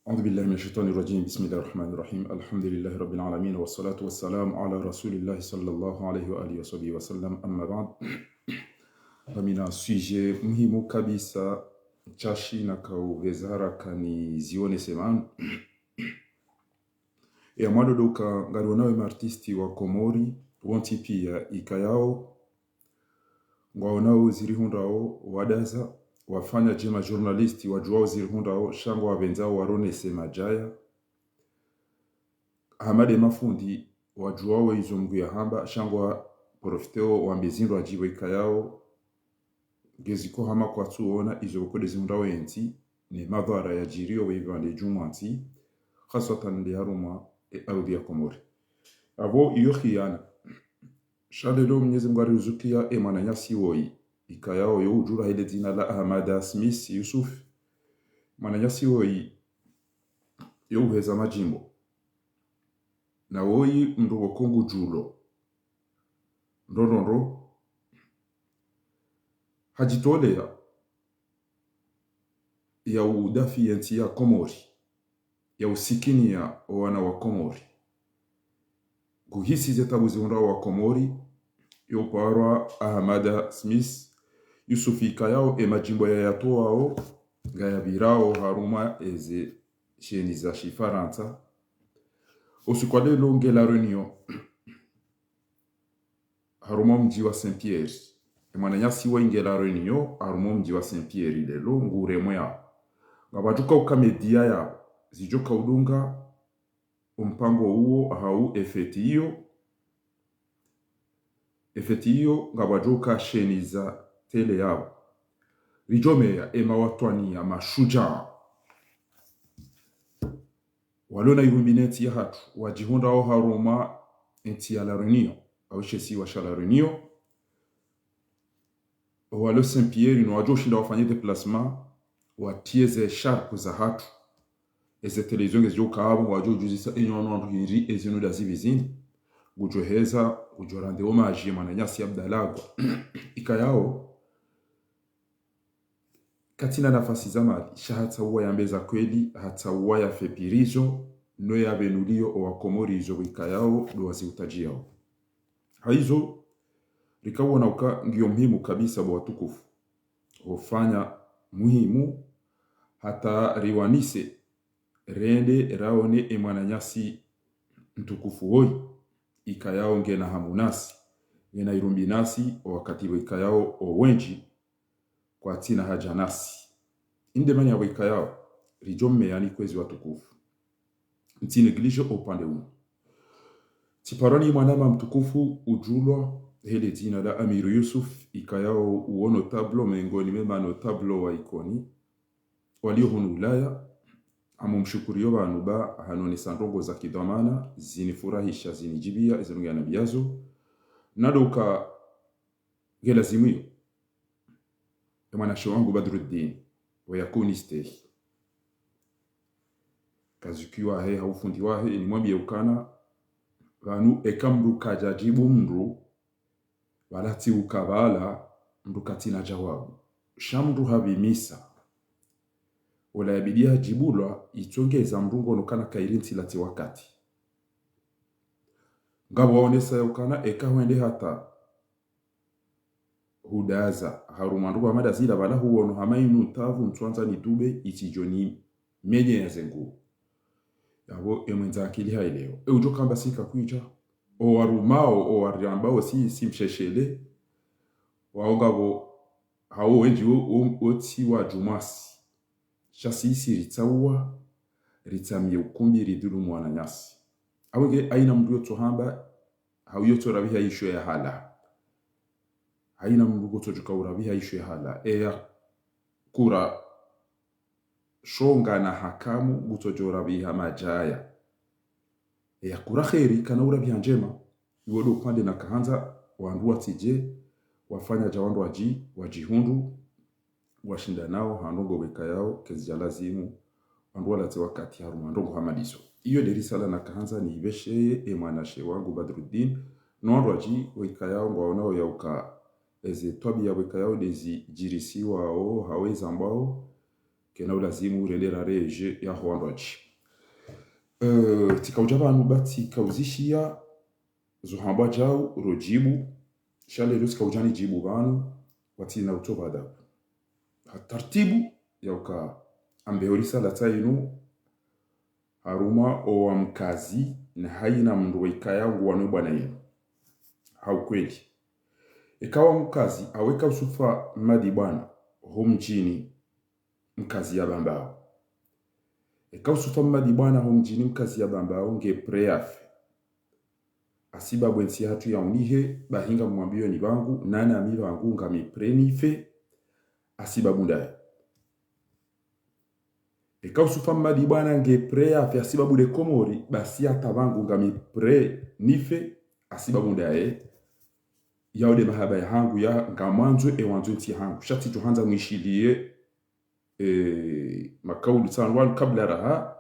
أعوذ بالله من الشيطان الرجيم بسم الله الرحمن الرحيم الحمد لله رب العالمين والصلاة والسلام على رسول الله صلى الله عليه وآله وصحبه وسلم أما بعد Pamina sujet muhimu kabisa chashi na kauweza haraka ni zione semana ya mwadodoka ngaronawe martisti wa Komori wanti pia ikayao ngwaonao zirihundao wadaza wafanya jema journalisti wajuao zirihundao shango wabenzao warone sema jaya hamade mafundi wajuao izo mgu ya hamba shango wa profiteo wa mbezindo wajibo ikayao geziko hama kwa tuona izo kode zirihundao enti ni madhara ya jirio wevande jumanti khaswatan ndi haruma ardhi ya Komori avo iyo khiyana shalelo mnyezi mgari uzukia emana nyasi woi ikayao yo ujura hele dina la Ahmada Smith Yusuf mana nyasi woi yo uheza majimbo na woi mdu wakongu julo ndondondo hajitolea ya udafi yenti ya Komori ya usikini ya wana wa Komori guhisi zetabu ziunda wa Komori yo parwa Ahmada Smith Yusuf ikayao majimbo ya yatoao gaya birao haruma eze sheni za shifaranta usikwale longe la Reunion haruma mji wa Saint-Pierre mwana nyasi wa inge la Reunion haruma mji wa Saint-Pierre lelo ngure moya ngabajuka ukamedia ya zijoka udunga umpango huo hau efetiyo ngabajuka sheni za tele yao rijomea watwani ya mashuja walona ilumineti ya hatu wajihunda o haruma enti ya la Reunion au shesi wa shala Reunion walo Saint-Pierre no wajoshinda wafanye déplacement watieze sharp za hatu eze televizion gezijoka abo wajojuzisa enyono hiri ezinu da zibizini gujoheza gujorande hommage mwana nyasi Abdalagwa ikayao katina nafasi za mali shahata uwa ya mbeza kweli hata uwa ya fepirizo no ya benulio wa Komori izo wikayao duwazi utajiao haizo rikawa na uka ngio muhimu kabisa wa watukufu hufanya muhimu hata riwanise rende raone emwana nyasi mtukufu hoi ikayao ngena hamunasi ngena irumbinasi wakati wikayao owenji kwa tina haja nasi inde manya wika yao rijome yani kwezi watukufu ntinegilisho upande umu tiparani mwanama mtukufu ujulwa hele dina la Amiru Yusuf ikayao uono tablo mengoni mema notablo wa ikoni walio hunu Ulaya amumshukuriyo bantu ba hanone sandongo za kidamana zinifurahisha zinijibia izirunga na biyazo nadoka gela zimwiyo mwanasho wangu Badruddin wa yakuni stehi kazukiwa he haufundi wahe ni mwambie ukana vanu ekamru kajajibu mru walati ukabala mru katina jawabu shamru habimisa wala yabidia jibulwa itongeza mrungo nokana kairinti lati wakati ngabo waonesa ukana ekawende hata hudaza harumanduwa madazila bala huono hamainu tavu mtuanza ni dube itijoni menye ya zengu yabo emwenza akili haileo ujoka mbasika kuija o warumao o wariambao si msheshele waongabo hao wenji oti wa jumasi shasi isi ritsawa ritsamye ukumbi ridulu mwana nyasi awenge aina mdu yoto hamba hao yoto rabiha isho ya hala haina mrugo tojuka urabiha isho hala eya kura shonga na hakamu gutojora biha majaya eya kura kheri kana urabiha njema iwodo upande na kahanza wanduwa tije wafanya jawandu wajihundu washinda nao hanongo weka yao kezijalazimu wanduwa lati wakati haruma ndongo hamadiso iyo derisala na kahanza ni ibesheye emwanashe wangu Badruddin nondwaji weka yao ngwaonao ya uka eze tobi ya weka yao dezi jirisi wao haweza mbao kena ulazimu relera reje ya hwandoji tikauja vanhu batikauzishia zuhamba jao rojibu shale lo tikaujani jibu vanhu watina utova adabu tartibu yauka ambeorisa latainu haruma owa mkazi na haina mndu waikayangu wanu bwana yenu haukweli ikawa mkazi aweka usufa madi bwana homjini mkazi ya bambao ikawa usufa madi bwana homjini mkazi ya bambao nge preafe asiba bwensi hatu ya unihe bahinga mwambio ni bangu nana ami bangu ngami prenife asiba bundaye ikawa usufa madi bwana nge preafe asiba bude komori basi hata bangu ngami prenife asiba bundaye yaude mahaba ya hangu ya ngamanzo ewanzo nti hangu shati tuhanza mwishilie makaulu sanwal kabla raha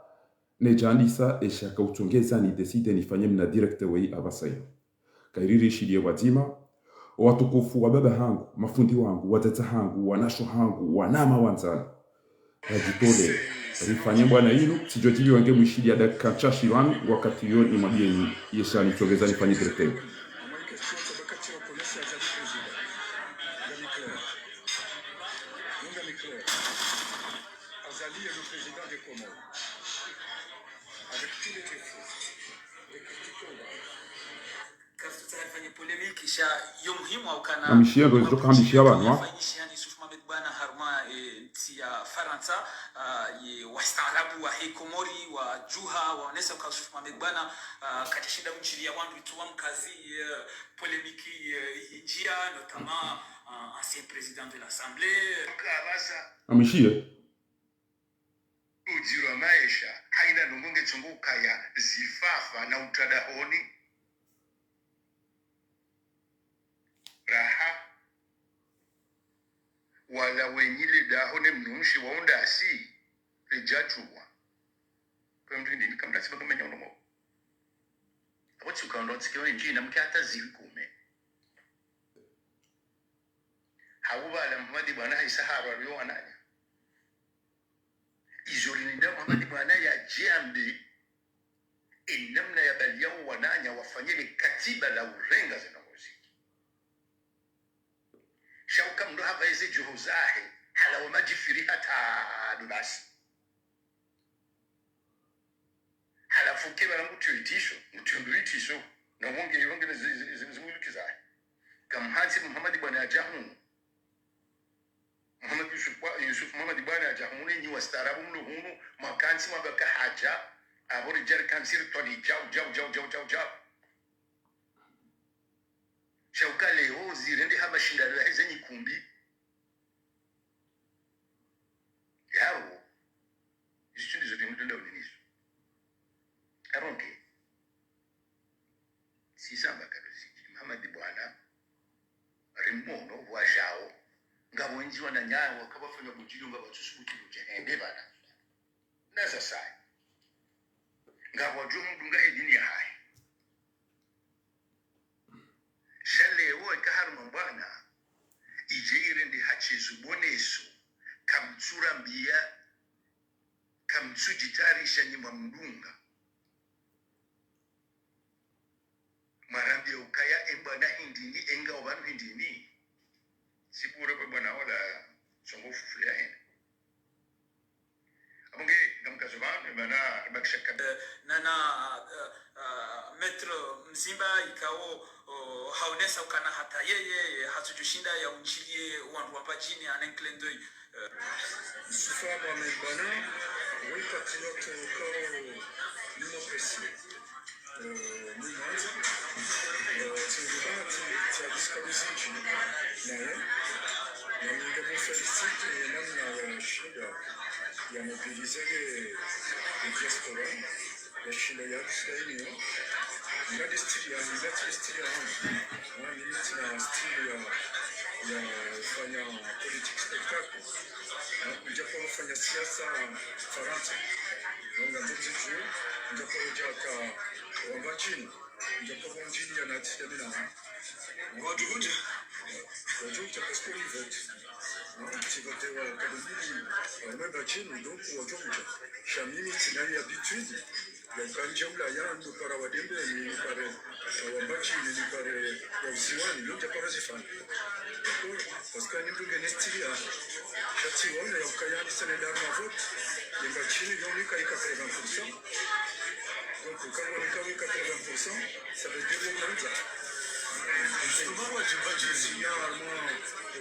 nejandisa eshaka utongeza ni decide nifanye mna direct way abasayo kairiri shilie wazima watukufu wa baba hangu mafundi wangu watata hangu wanasho hangu wanama wanzana wajipole rifanye bwana hilo sijotibi wange mwishilia dakika chashi wangu wakati yo ni mwabieni yesha nitongeza nifanye direct way amishia ndo zitoka amishia banwa Faransa wastaarabu wa Komori wa Juha waonesa ukasufu mamebana katishinda mchilia wandu ituwa mkazi polémique hijia notamment ancien président de l'Assemblée amishia ujiro maisha haina nungonge chunguka ya zifafa na utadahoni raha wala wenyile dahone mnumshi waunda asi rejatuwa kwa mtu ndi nikamda siba kumenya unomo awochi ukaondo tsikiwa njina mkata zikume hawubala Muhammad bwana haisahara riyo ananya izolinda Muhammad bwana ya jambi inamna ya baliao wananya wafanyile katiba la urenga zina muziki shauka mndo hava hizi juhuzahe hala wamajifiri hata dubasi hala fuke wala mtuitisho na wonge zimuluki zahe kamhansi Muhammad bwana ya jahunu Muhammad Yusuf Muhammad bwana ya jahunu ni wastaarabu mluhunu makansi mabaka haja abori jar kansir toni jau shauka leo zirende hama shindano ya zenye kumbi yao isu ndizo timutunda ulinisu aronke sisamba kadosiki Muhammad bwana rimono wajao ngabo wenji wananyayo wakabafanya bujiro ngabo tusubuti bujehende bana nasa sai ngabo jumu dunga edini hai shale wo kahar mambana ijeire ndi hachizuboneso kamtsura mbia kamtsujitarisha nyima mdunga marambi ukaya embana hindini enga obanu hindini sipure kwa bwana wala songo fufule hene abonge ngamkazobana bana bakshaka nana metro mzimba ikao haonesa ukana hata yeye hatujushinda ya unchilie wandu wapajini anenklendo sufaba mebana oui patriote encore l'immopression Nimanza Tsingibati Tsadiskaluziji naye na ningabo felicite namna ya shida ya mobilize le diaspora ya shida ya Israeli na destili ya stili ya na limiti na stili ya fanya politique spectacle japo wafanya siasa Faransa nonga ndugu japo jaka wambachini japo wanjini ya natia mina wajuja parce que il vote Mtivote wa kadiri wameba chini donc wajokuja shamimi tinali habitude ya ukanja Ulaya ndo para wadembe ni pare wambachi ni pare ya uziwani yote para zifani parce que nimbu genestilia shati wana ya ukayani sana darma vote yamba chini yoni kai 80%. Donc quand on est quand 80%, ça veut dire qu'on a justement moi je vais dire normalement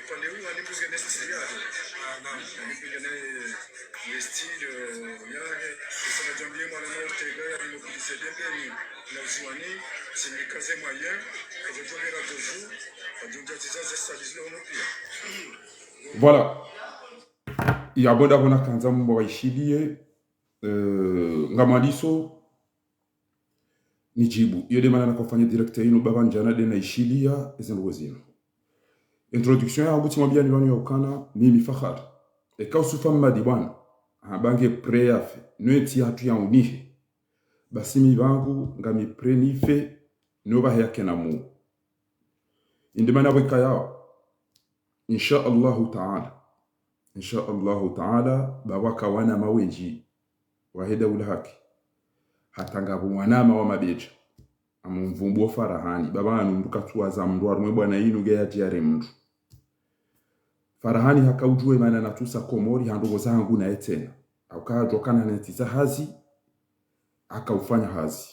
pale huwa ni mbuga na stili yake ni mbuga na le style yake sana jambo mwana na Ortega ya ni mbuga ni na ziwani c'est kaze moyen que je dois faire deux jours donc déjà ça stabilise le pia. Voilà. Ya boda bona kanza mbo waishilie ngamaliso nijibu yede mana nakofanya directeur ino baba njana de naishilia ezengo zino. Introduction ya mbuti mwambia ni wanu ya ukana mimi Fakhar eka usufa mmadi bwana bange preafe nweti hatu ya unihe basi mi bangu ngami prenife noba yake na mu indimana wika yao insha Allahu ta'ala bawaka wana mawenji waheda ulahaki hatangabu mwanama wa mabeja amumvumbu Farahani baba anunduka tuwaza mndu arumwe bwana inu geya tiare mndu Farahani hakaujue mana natusa Komori handogo zangu na etena akajo kana netiza hazi akaufanya hazi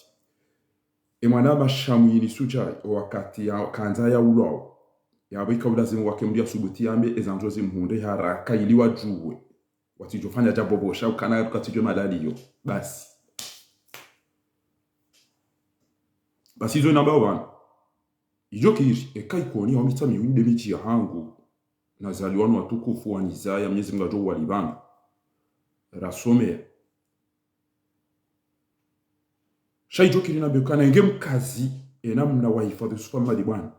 mwanama shamuyini suja wakati ya kanza ya ulao yabika ulazimu wake mdia subuti yambe ezanzozi mhunde haraka ili wajue watijofanya jambo bosha ukana tukatijwe madaliyo basi zo namba wana ijo kiri eka ikoni wamita miwinde miti ya hangu na zaliwanu watukufu wa Nizaya Mwenyezi Mungu ajo walibana rasomea shaijo kiri na bekana inge mkazi enamna wahifadhi sufa mali bwana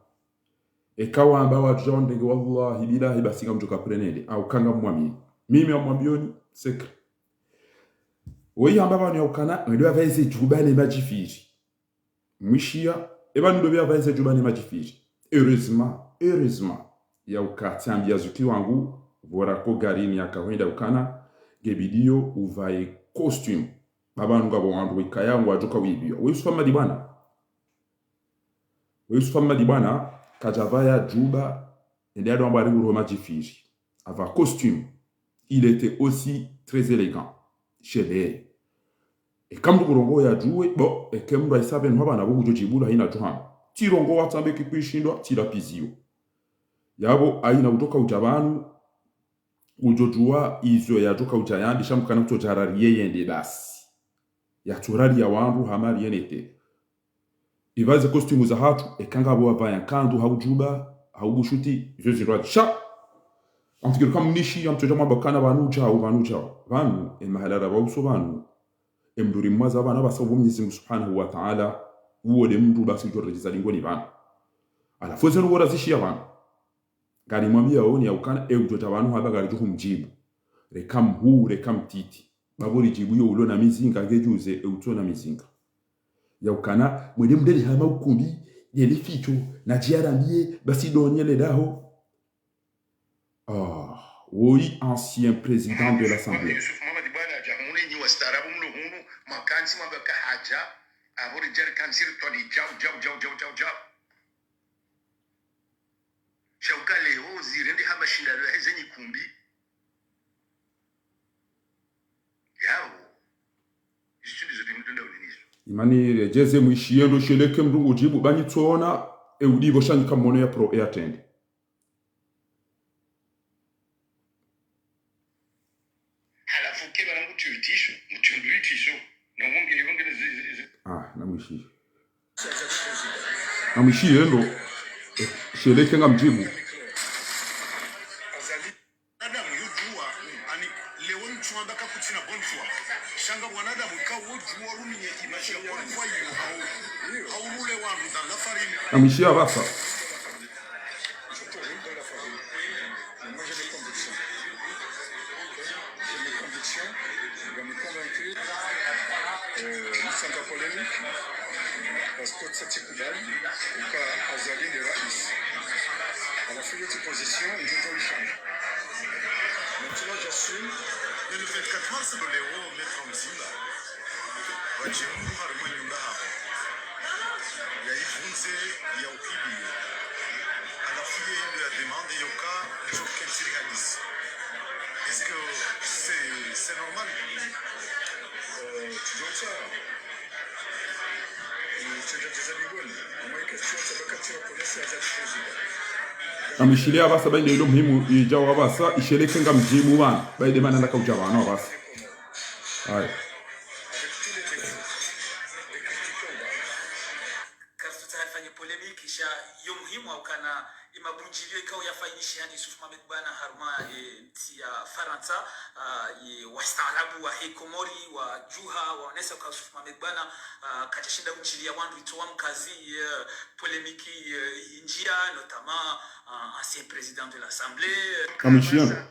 ekawa amba wajondege wallahi bilahi basi ngamjoka prenede au kanga mwamini mimi amwambioni sekre oyi amba bana yaukana ndio avaize jubane majifiri mwishia ndo bia avaize jubane majifiri heureusement ya ukati ambia zuki wangu vorako garini yakawenda ukana gebidio uvae costume baba ngabo wandu ikayangu ajoka wibio wesufa madi bwana kajavaya juba et ado ambari nguro majifiri ava costume il était aussi très élégant chez et comme du rongo ya juwe bo e kemba isabe nhaba na bujo jibula hina johana ti rongo watambe kipishindwa ti lapizio yabo aina utoka ujabanu ujojua izo ya joka ujayandi shamukana kutojarari yende basi ya turari ya wangu hamari yenete ivaze costume za hatu ekanga bo avaya kandu haujuba haubushuti zozirwa cha antikiro kamnishi amtoja mabakana banu emahalara bawuso banu emduri mwaza bana basabu Mwenyezi Mungu Subhanahu wa Ta'ala uode mndu basi jorejeza lingoni bana ala foze no wora zishia bana gari mwambia oni yaukana ujota banu haba gari juhu mjibu rekam titi baburi jibu yo ulona mizinga ngejuze utona mizinga yaukana mwene mdeli hama ukumbi yeli ficho na jiarambie basi donyele daho oui, ancien président de l'Assemblée. Imani rejeze mwishiendo sheleke mrungu jibu bani tuona udivo shanyika mwono ya pro atende. Namwishi yendo sheleke nga mjibu namwishi abasa parce que cette kubali uka azali de rais anafanya position ndio change là-dessus. Mais le 24 mars de l'euro mettre en zimba. Wajimungu harimo nyumba hapo. Yaivunze ya ukibi. Alafu yeye ndio ya demande yoka cho kensirialis. Est-ce que c'est normal? Tu vois ça? Tutateza migoni. Ambayo kesho tabakati wa polisi azafuziba. Ameshilia basa baina ilo muhimu ijawa basa isheleke nga mjimu wana baide mana ndaka ujawa no basa. Hai. Kazi tutafanya polemiki kisha yo muhimu au kana imabunjilio ikao yafanyisha yani Yusuf Mohamed bana haruma ya Faransa wastaarabu wa Hekomori wa Juha waonesa kwa Yusuf Mohamed bana katashinda unjilia wandu itoa mkazi polemiki injia notamment ancien président de l'Assemblée Ameshiana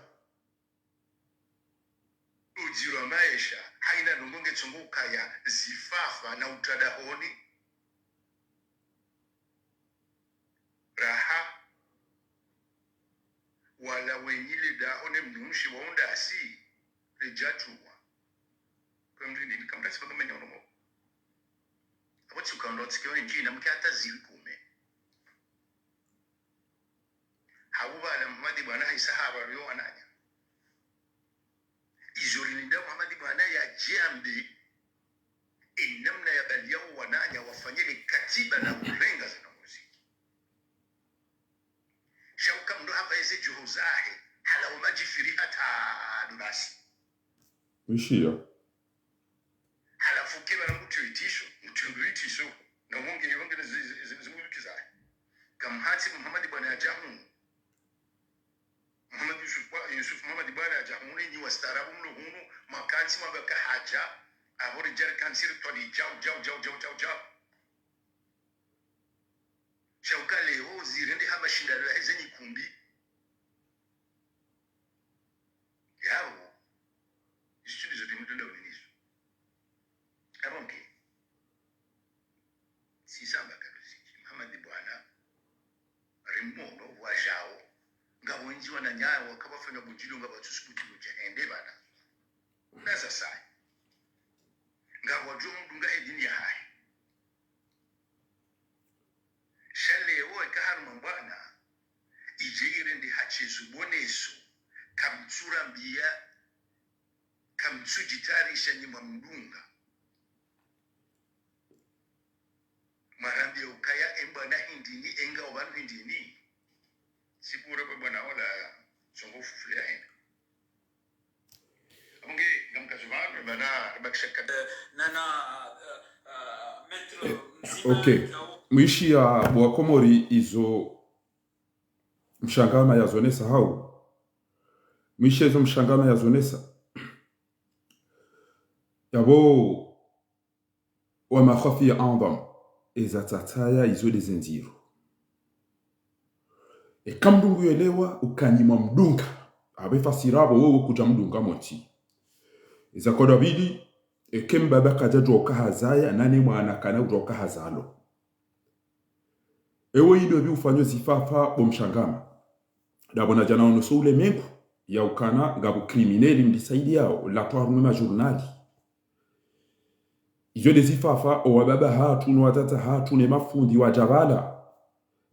ujiro maisha haina nungunge chunguka ya zifafa na utadahoni raha wala wenyile dahone mnumshi waunda asi rejatuwa kwa mrindi ni kamrasi baka menya unomo awachi ukaondotsi kiyo njina mke hata zilikume hawubala Muhammadi bwana haisahaba riyo ananya izolinda Muhammadi bwana ya jambi inamna ya baliao wananya wafanyile katiba na ulenga zina muziki shauka mndo hapa eze juhuzahe hala umajifiri hata dubasi Mishia halafu kila na mtu itisho na wonge zimulukizahe kamhati Muhammadi bwana ya jamu Muhammad Yusuf Muhammad bwana jahuni ni wastaarabu mluhunu makansi mabaka haja ahori jar kansir todi jaw shauka leo zirende hama shindano ya zenyi kumbi yao istudi zote mtunda ulinizo abonke sisamba karusi Muhammad bwana rimono wajao ngabo njiwa na nyayo wakabafanya bujilo ngabo tusubuti jahende bana unaza sai ngabo jumdunga edini hai shale wo kaharu mbwana ijire ndi hachizuboneso kamtsura mbia kamtsujitarisha nyima mdunga marambi ukaya embana hindini enga obanu hindini sipure bwana wala songo fufule henda amunge namkazuvana bana bakshaka nana metro Okay. Mwishi ya Bwakomori izo mshangama ya zonesa hau. Mwishi izo mshangama ya zonesa. Yabo wa makhafi ya andam. Eza tataya izo dezendiru. Kama mdungu yelewa ukanyima mdunga. Abe fasirabo wewe kuja mdunga moti. Eza kodabidi kemba baka joka hazaya nane mwana kana joka hazalo. Ewe ido bi ufanyo zifafa bomshangama. Dabona jana onuso ule mengu ya ukana gabu krimineli mdisaidi yao latwa rumema jurnali. Izo de zifafa owababa hatu nwatata hatu ne mafundi wa jabala.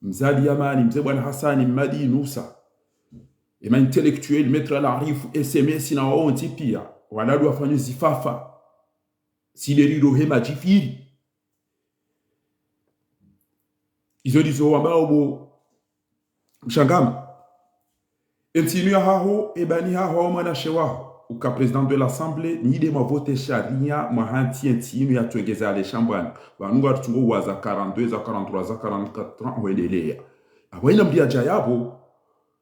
Mzadi Yamani, mzee bwana Hasani Madi Nusa. Ema intellectuel maître l'arifu SMS na waonti pia. Wanadu wafanyo zifafa. Sileri hema jifiri. Izo dizo wambao bo mshangama. Entinu ya haho ebani haho mwana shewaho. Uka président de l'Assemblée nide ma vote sharia mahanti entinu ya tuegeza ale shambwani. Wanungu atutungo waza 42 za 43 za 44 wendelea. Awaina mbia jayabo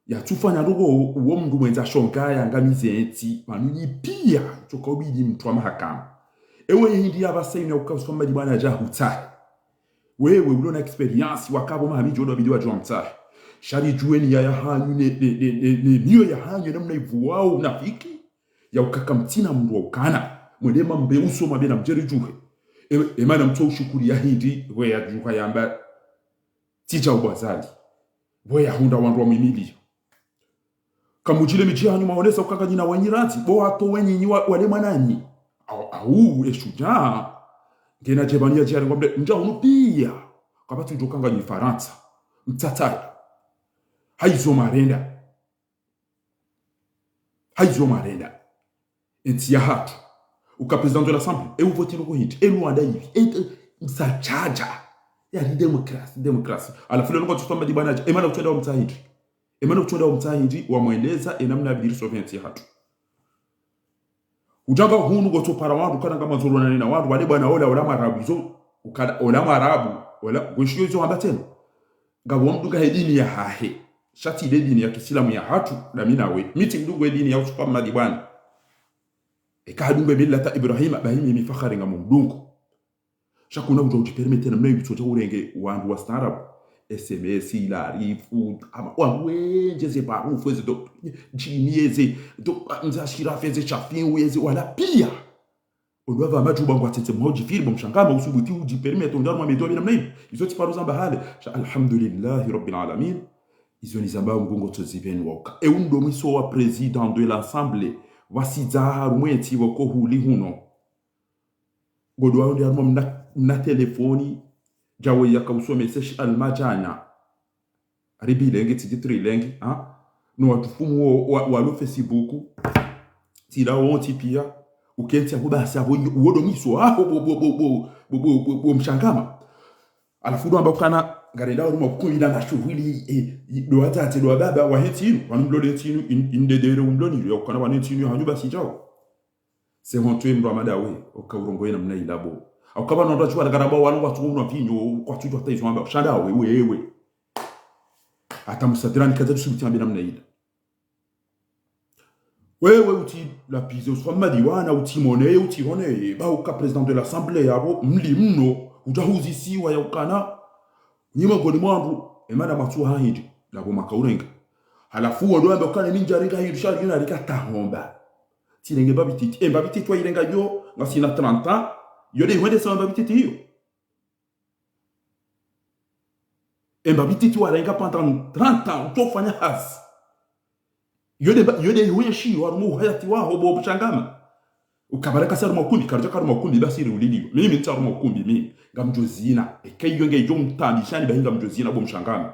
ya tufanya ndogo uwo mndu mwenza shonkaya ngamize enti manuni pia choka ubidi mtu wa mahakama. Ewe hindi ya basayina ukasoma dibana jahutai. Wewe ulona experience wakabo mahamiji odo bidi wajua mtahi. Shari jueni ya hanyu ne niyo ya hanyu na mnaivuwao unafiki. Ya ukakamtina mndu wa ukana. Mwedema mbeuso mabena mjeri juhe. Emana mtu ushukuri ya hindi. We ya juha yamba. Tija ubazali. We ya hunda wandu wa mimili. kamujile mijia hanyuma onesa ukanganyi na wanyirati bo hato wenyi wale manani au eshuja ngena jebania jari ngombe nja unupia kabatu njokanganyi Faransa mtatai haizo marenda enti ya hatu uka president de l'Assemblée et voter le cohit et Luanda hivi ça chaja ya démocratie ala fule ngo tsoma dibanaje emana utenda umtahidi wa mweleza enamna bidiri sovieti ya hatu ujanga hunu goto para wandu kana kama zoro na wandu wale bwana ola marabu zo ukada ola marabu wala goshiyo zo ambatena ngabo mduga hedini ya hahe shati ile dini ya Kiislamu ya hatu na mimi nawe miti mdugo dini ya usupama dibana ekadumbe millata Ibrahim bahimi mifakhari nga mumdungu shakuna ujo permettre na mimi tsote urenge wandu wa starab SMS ilarifu ama wenjeze barufu eze do jinieze do mzashira feze chafin weze wala pia odwava majuba ngwatete mhoji filmu mshangama usubuti uji permettre ndarwa medobi na mimi izoti paruza mbahale alhamdulillah rabbil alamin izo nizamba ngungo toziveni woka e undo miso wa president de l'Assemblée wasiza rumweti wako huli huno godwa ndi armo na telefoni jawe yakawuso message almajana ribilenge titrilenge no watufumu wa Facebook tira wonti pia ukenti akubasa wodo miso bo mshangama alafu ndo ambakana garenda urimo kuinda na shughuli do atate do baba wa hetinu wanumlole hetinu indedere umloni yakana wanetinu hanyuba sijao se hontwe mramadawe okaurongoye namna ilabo akaba ndo chwa garaba wanu watu uno pinyo kwa tuju hata hizo amba shanda wewe hata msadirani kaza tusubitia namna ila wewe uti la pizo swama diwana uti monnaie uti hone ba uka president de l'Assemblée yabo mlimno ujahuzi siwa ya ukana nyima goni mwangu emana matu hahindi labo makaurenga halafu ndo ambe ukana ninja renga hindu shari yuna rika tahomba tilenge babititi babititi wa irenga yo ngasina 30 ans yode wende sa babititi yo babititi wa renga pendant 30 ans utofanya hasi yode wenshi warumu hayati waho bo changama ukabaraka sara makumbi karja kar makumbi basiri ulili mimi ntsara makumbi mimi ngamjozina ekeyo ngejo mtambishani bahinga mjozina bo mshangama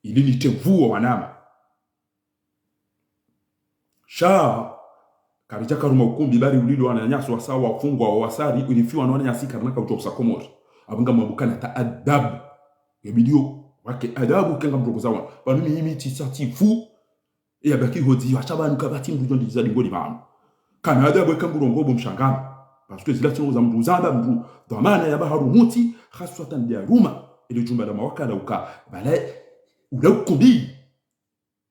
ili nitevua wanama sha karja kar makumbi bari ulili wananyaso wasawa wafungwa wa wasari ulifiwa na wananyasi karnaka utopsa komor abanga mabukana ta adab yebidio wake adabu kenga mrokozawa banu mimi tisatifu ya baki hodi achabanu kabati mbujo ndizali ngoli banu Canada bwe kangurongo bo mshangama parce que zila tino za mtu zamba mtu dhamana ya baharu muti khaswatan dia ruma ile jumba la mawakala uka bala ula ukumbi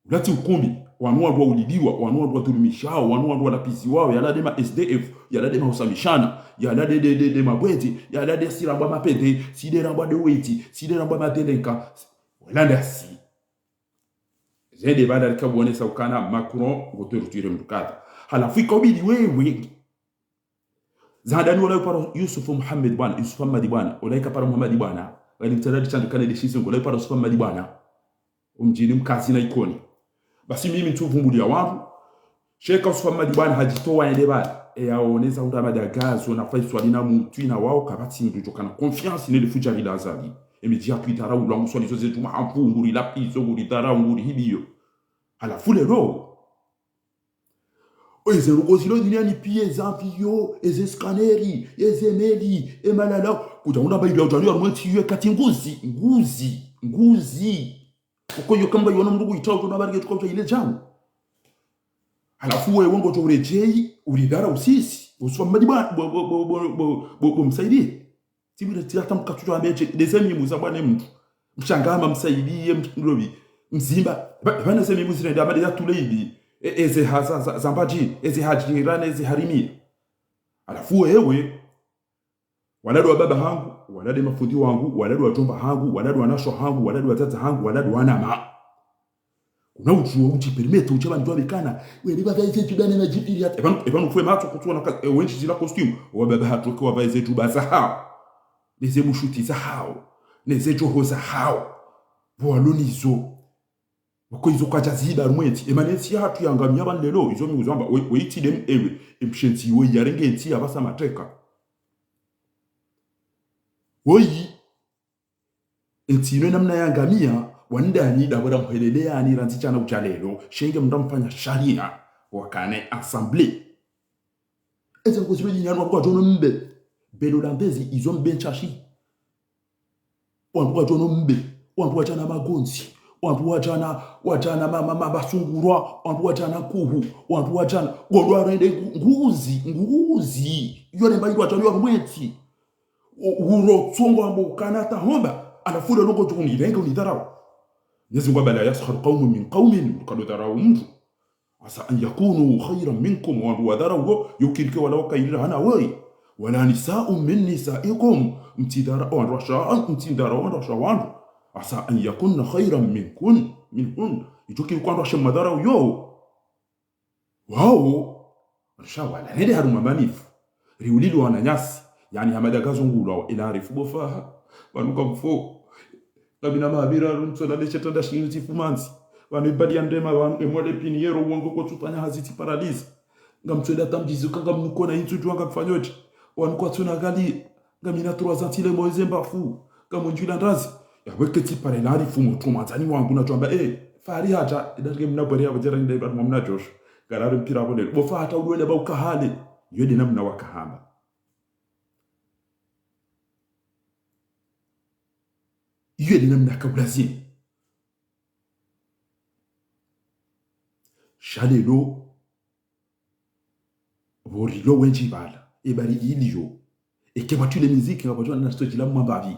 ulati ukumbi wanua ndo ulidiwa wanua ndo tulumishao wanua ndo lapizi wao yala dema SDF yala dema usamishana yala de mabweti yala de siramba mapede sidera mbwa de weti sidera mbwa madelenka wala si zende bada kabonesa ukana Macron gotorutire mtukata halafu ikobidi wewe zadani wala para Yusuf Muhammad bwana Yusuf Muhammad bwana ulaika para Muhammad bwana wali mtadadi chandu kana decision ulaika para Yusuf Muhammad bwana umjini mkazi na ikoni basi mimi mtuvumbulia wangu Sheikh Yusuf Muhammad bwana hajitoa ende bala yaoneza undama gazo na fai swalina mutwina wao kabati ndio kana confiance ne fujari lazali emedia kuitara ulangu swali zote tuma ampu nguri lapizo nguri dara nguri hibiyo halafu lero eze rukozilo diniani pie zanvio eze scaneri eze meli emalala kujaunda baibia ujaliwa mwenti yue kati nguzi ukoyo kamba yona mndugu itao tuna barige tukauta ile jamu halafu wewe wongo to urejei ulidara usisi uswa madiba bo msaidie tibira tirata mkatuto ambeje dezemi muzabane mtu mshangama msaidie mrobi mzimba bana semi muzire ndabali ya tuleidi eze haza zambaji eze hajirane eze harimi alafu wewe waladu wa baba hangu waladu mafundi wangu waladu wa jomba hangu waladu wa nasho hangu waladu wa tata hangu waladu wa nama unaujuwa ujipermete ucheba njua mekana wewe baba eze tubane na jipiri hata ebanu kufwe mato kutuwa na wenchi zila costume wa baba hatu kwa baba eze tuba za hao neze mushuti za hao neze joho za hao walonizo wako izo kwa jazida rumweti emanesi hatu yangamya banlelo izo muzamba weiti dem ewe emshenzi we yarenge enti abasa mateka woyi enti no namna yangamia wandani dabura mhelelea ni ranzichana uchalelo shenge mndamfanya sharia wakane assemblée ezo ngozibeli nyano kwa jono mbe belo landezi izo mbenchashi wantu jono mbe wantu jana magonzi wantu wajana mama basungurwa wantu wajana kuhu wantu wajana gondwa rende nguzi yone mbayi wajana yo mweti uro tsongo ambo kanata homba anafura longo tukuni lengo ni darao yazingwa bala yaskhar qawmun min qawmin qalu darao mtu asa an yakunu khayran minkum wa wadarahu yukirke wala wakaira hana wari wala nisaa'un min nisaikum mtidara wa rasha'an mtidara wa rasha'an asa an yakunna khayran minhun itoki kwando shamadara yo wao shawala nende haruma manifu riulilu wananyasi yani hamada gazungulwa ila arifu bofaha banuka mfo kabina mabira runtsona lechetanda shinzi fumanzi banu badi andema banu emode piniero wongo ko tutanya haziti paralise ngamtsweda tamjizo kanga mukona intu twanga kufanyoje wanuko tuna gali ngamina 3 antile moize mbafu kamunjula ndazi yaweke tipare lari fumo tumanzani wangu na twamba fari hata idarge mnabari abajara ndai bar mamna josh garare mpira bole bo fa hata udwele ba ukahale yode namna wakahamba yode namna kabrazim shalelo borilo wenjibala ebari ilio ekebatu le musique ngabajwa na stoji la mbavi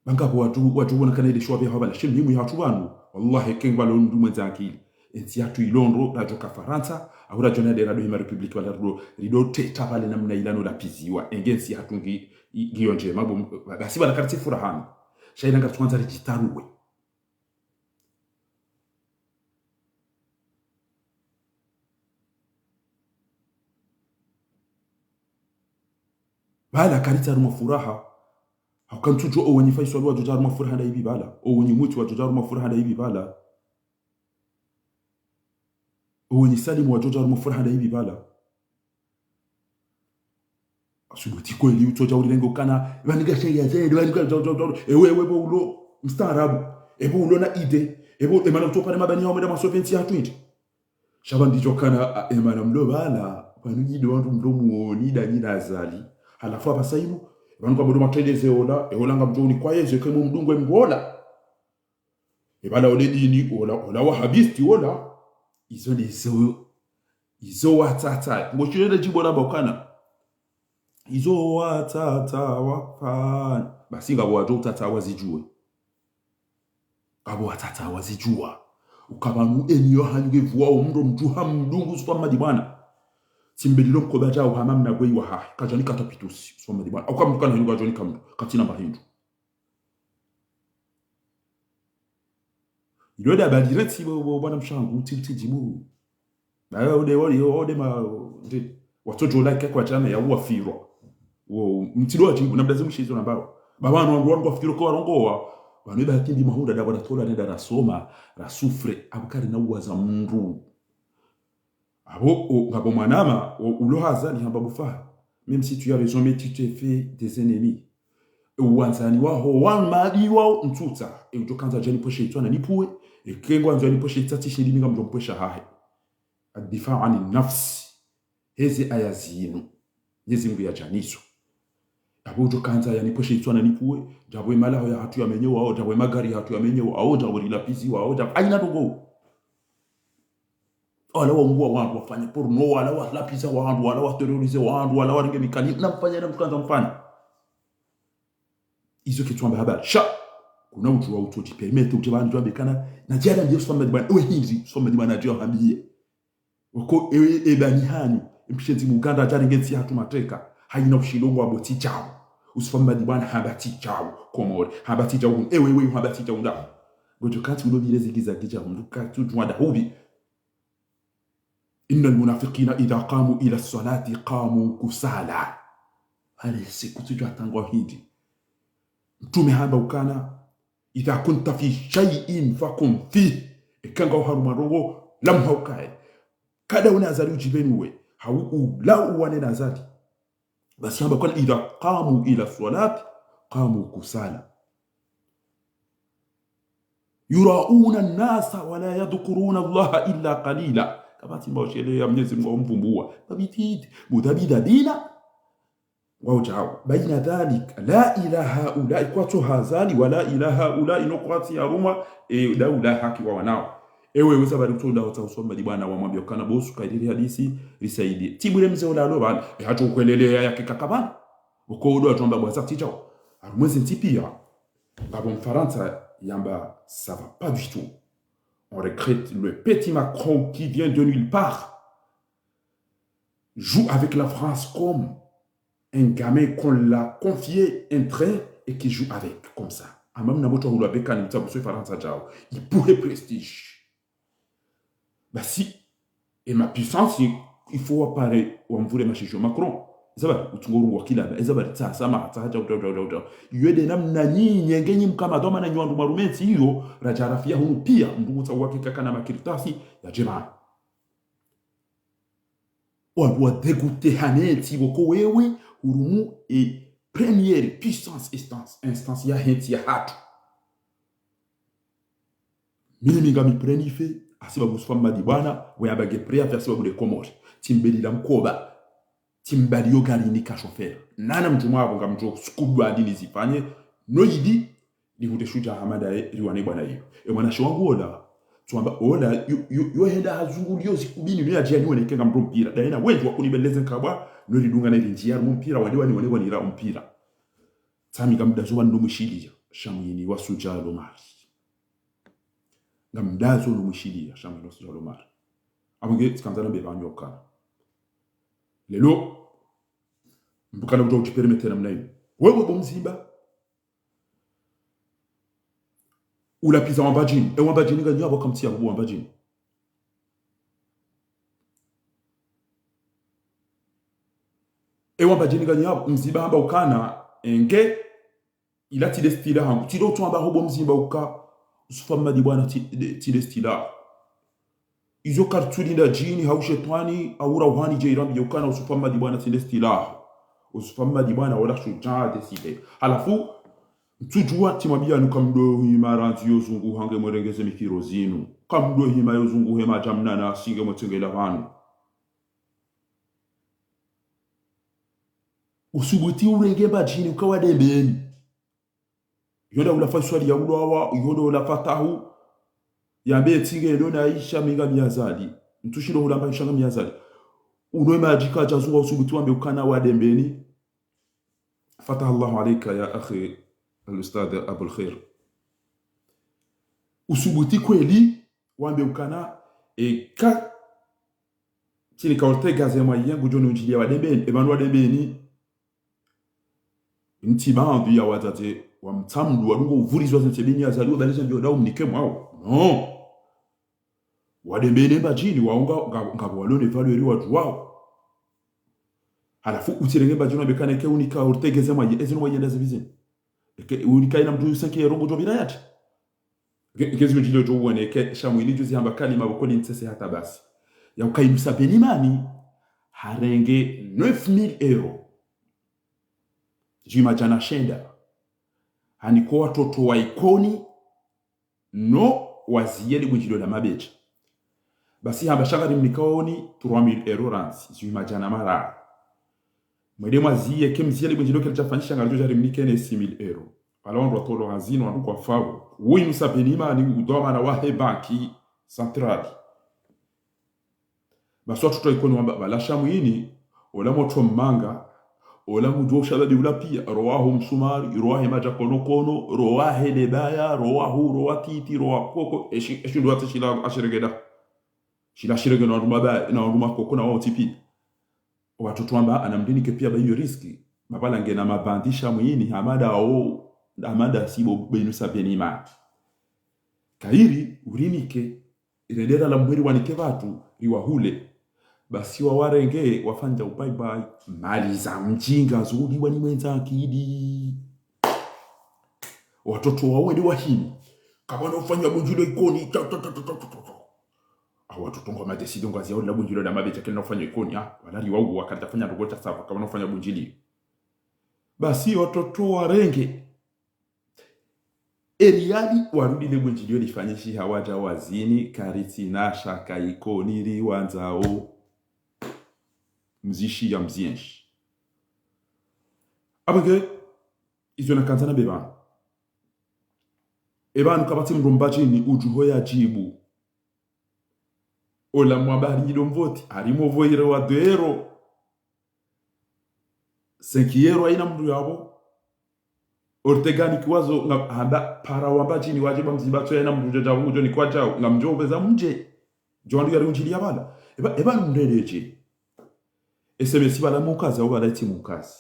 bangapo watu wana kana ile shwa bya habala shimi muhimu ya watu banu wallahi kengba lo ndu mwenzakili enti yatu ilondo radio ka Faransa ahura jona de radio ma republique wala rido teta pale namna ilano la piziwa engensi hatungi gionje mabo basi bana karti furahani shaina ngatu kwanza regitaruwe bala karita ruma furaha hakantujo o wenye faiso alwa jojar mafuraha da hivi bala o wenye mutu wa jojar mafuraha da hivi bala o wenye salimu wa jojar mafuraha da hivi bala asubuti ko ili utoja ulilengo kana baniga sheria zedi baniga ewe bo ulo mstaarabu ebo ulo na ide ebo emana utopa na mabani hawo ma soventi ya 20 shabandi jokana emana mlo bala banugido wantu mdomu ni danyina azali halafu abasaimu banuka bodo matedeze ola nga mtoni kwa yezo kemo mdungwe mbola ebala oledini ola wahabisti ola izo watata ngochirele jibola bokana izo watata wapan basi ngabo watata wazijue ngabo watata wazijua ukabanu enyo hanyuge vuwa umro mjuha mdungu supamadi bwana simbelilo mkobaja uhama mnagwe waha kajani katapitusi supamadi bwana ukamukana hindu kajani kamu katina mahindu ilode abadireti bwana mshangu titijimu bayo ode ma watoto like kwa chana ya uafirwa mtilo ajibu nabdaze mshizo nambao babano wangu afiro kwa rongowa baneba yakindi mahunda da bwana tola nenda rasoma rasufre abukari na uwaza mndu abo ngabo manama ulohaza ni hamba bufa même si tu as raison mais tu t'es fait des ennemis uwanzani waho wan madi wao ntuta ujokanza jeni poshe itwana nipuwe ekengwa nzani poshe itati shindi ngam mjomposha hahe ad-difa' 'ani an-nafs hezi ayazinu yezi mbu ya janiso abujo kanza yani poshe itwana nipuwe jabwe mala ya hatu ya menyewa au jabwe magari hatu ya menyewa au jabwe lilapizi wa au jabwe aina dogo wala wangua wangu wafanye porno wala walapiza wangu wala waterrorize wangu wala waringe mikali na mfanya na mkanza mfanya izo kitwamba habari sha kuna mtu wa utoti permete utibani jwa bekana na jana ndio soma dibana we hizi soma dibana jwa hambiye wako ebani hani mpishenzi muganda jana ngenzi hatu mateka haina ushilongo aboti chao usifamba dibana habati chao komore habati chao ewe habati chao nda gojo kati ulo bilezi giza gija mduka tutwanda hubi innal munafiqina idha qamu ila as-salati qamu kusala hali siku tujwa tango hindi mtume hamba ukana idha kunta fi shay'in fakum fi ikanga haruma rongo lam haukai kada una azali ujibenwe hau la uwane nazali basi hamba kwa idha qamu ila salat qamu kusala yurauna an-nasa wala yadhkuruna Allah illa qalila kama timba shele ya Mwenyezi Mungu mvumbua babitid mudabida dina wajao baina dhalik la ilaha ula ikwatu hazali wala ilaha ula inokwati aruma daula haki wa wanao ewe usabari kutoda utasoma bwana wamwambia kana bosu kaidiri hadisi risaidie tibure mzee ulalo bana hacho ukwelelea yake kakabana uko udo atomba bwaza ticha arumwezi ntipia babo mfaransa yamba ça va pas du tout on regrette le petit Macron qui vient de nulle part joue avec la France comme un gamin qu'on l'a confié un train et qui joue avec comme ça amam na moto hula beka ni mtabu so Faransa jao il pourrait prestige bah si et ma puissance il faut apparaître ou on voulait marcher Macron zaba utunguru wakila zaba sama hata yede namna nyinyi ngenyi mkama doma na nywandu marumenti hiyo rajarafia hunu pia ndugu wake kaka na makiritasi ya jamaa wa dégoûter haneti woko wewe urumu et première puissance instance ya henti ya hatu mimi ngami prenife asibabu sfamba di bwana we abage prea fa sababu de komori timbeli la mkoba timbali yo gari ni ka chauffeur nana mtumu wabo ngamjo skubwa dini zifanye no yidi ni kuteshuja hamada riwane bwana hiyo e mwana shwangu ola tuamba ola yo henda hazungulio sikubini ni ajani wone kenga mpira daina wewe wakunibeleze nkabwa no ridunga na rinjia mpira waliwa ni wale ira mpira sami kamdazo wando mushilia shamyini wasuja lomari ngamdazo no mushilia shamyini wasuja lomari abonge tkanzana be banyoka lelo mbukana buto uchipermete namna hiyo wewe bomzimba ula pizza wambajini wambajini ganyo abo kamtia abo wambajini wambajini ganyo abo mzimba hamba ukana enge ila tidestila hangu tido tuamba hobo mzimba uka usufama di bwana tidestila izo kartulinda jini haushetwani aura uhani jairambi ukana usufama di bwana tidestila usufama di bwana wala shujaa deside halafu mtujua timabia nukamdo himaranzi yozungu hange mwerengeze mikiro zinu kamdo hima yozungu hema jamna na singe mwetengela vanu usubuti urenge bajini ukawa dembeni yoda ulafa swali ya ulawa yoda ulafa tahu yambe tinge elona aisha minga miyazali mtushiro ulamba ishanga miyazali unoe majika jazuwa usubuti wambe ukana wa dembeni fatah Allahu alayka ya akhi al-ustad Abu al-Khair usubuti kweli wambe ukana ka chini ka Ortega zema yangu jono njilia wa dembeni ebanu wa dembeni ntibandu ya watate wa mtamdu walungo uvurizwa zetebeni azaliwa baliza ndio dawo mnike mwao no wadembele bajini waonga ngabo walone valeur watu wao halafu utirenge bajini bekana ke unika Ortega zema ezino wayenda zibizini ke unika ina mtu 5 euro jo birayati kezo jilo jo wone ke shamwini juzi hamba kalima bokoni ntese hata basi ya ukainusa benimani harenge 9000 euro jima jana shenda haniko watoto wa ikoni no waziyeli bujilo la mabeja basi hamba shagari mnikaoni 3000 euro ransi jima jana mara mwede mwaziye kemziyeli bujilo kele chafanyisha ngalijo jari mnikene 6000 euro alondwa tolo hazino wandu kwa fawo uyu musabenima ni udoma na wahe banki centrali baso watoto ikoni wamba balasha mwini ola moto manga ola mujo shabadi ula pia roahu msumari roahe maja kono roahe lebaya roahu titi roa koko eshi ndo ate shila ashiregeda na rumaba na ruma koko na wao tipi watoto amba anamdini ke pia bayo riski mabala ngena mabandisha mwini amada sibo benusa benima kairi urinike iredera la mwiri wanike watu riwahule basi wawarenge wafanja bye mali za mjinga zuri wani mwenza akidi watoto wao ni wahini kama nofanya bunjilo ikoni watoto ngoma decision ngazi yao la bunjilo la mabecha kile nofanya ikoni walari wao wakatafanya rogota safa kama nofanya bunjili basi watoto warenge eriadi warudi le bunjilio lifanyishi hawaja wazini kariti na shaka ikoni liwanzao mzishi ya mzienshi abage izo nakanzana bebana ebanu kabati mrumbachini ujuho ya jibu ola mwabari idomvoti harimo voire wa dero 5 euro aina mdu yabo ortegani kiwazo ngamba para wambachini wajiba mzibato ya ina mdu jabu ujo ni kwa jao ngamjo beza mje jwandu yari unjili yabala ebanu mreleje SMS bala mukazi au bala iti mukazi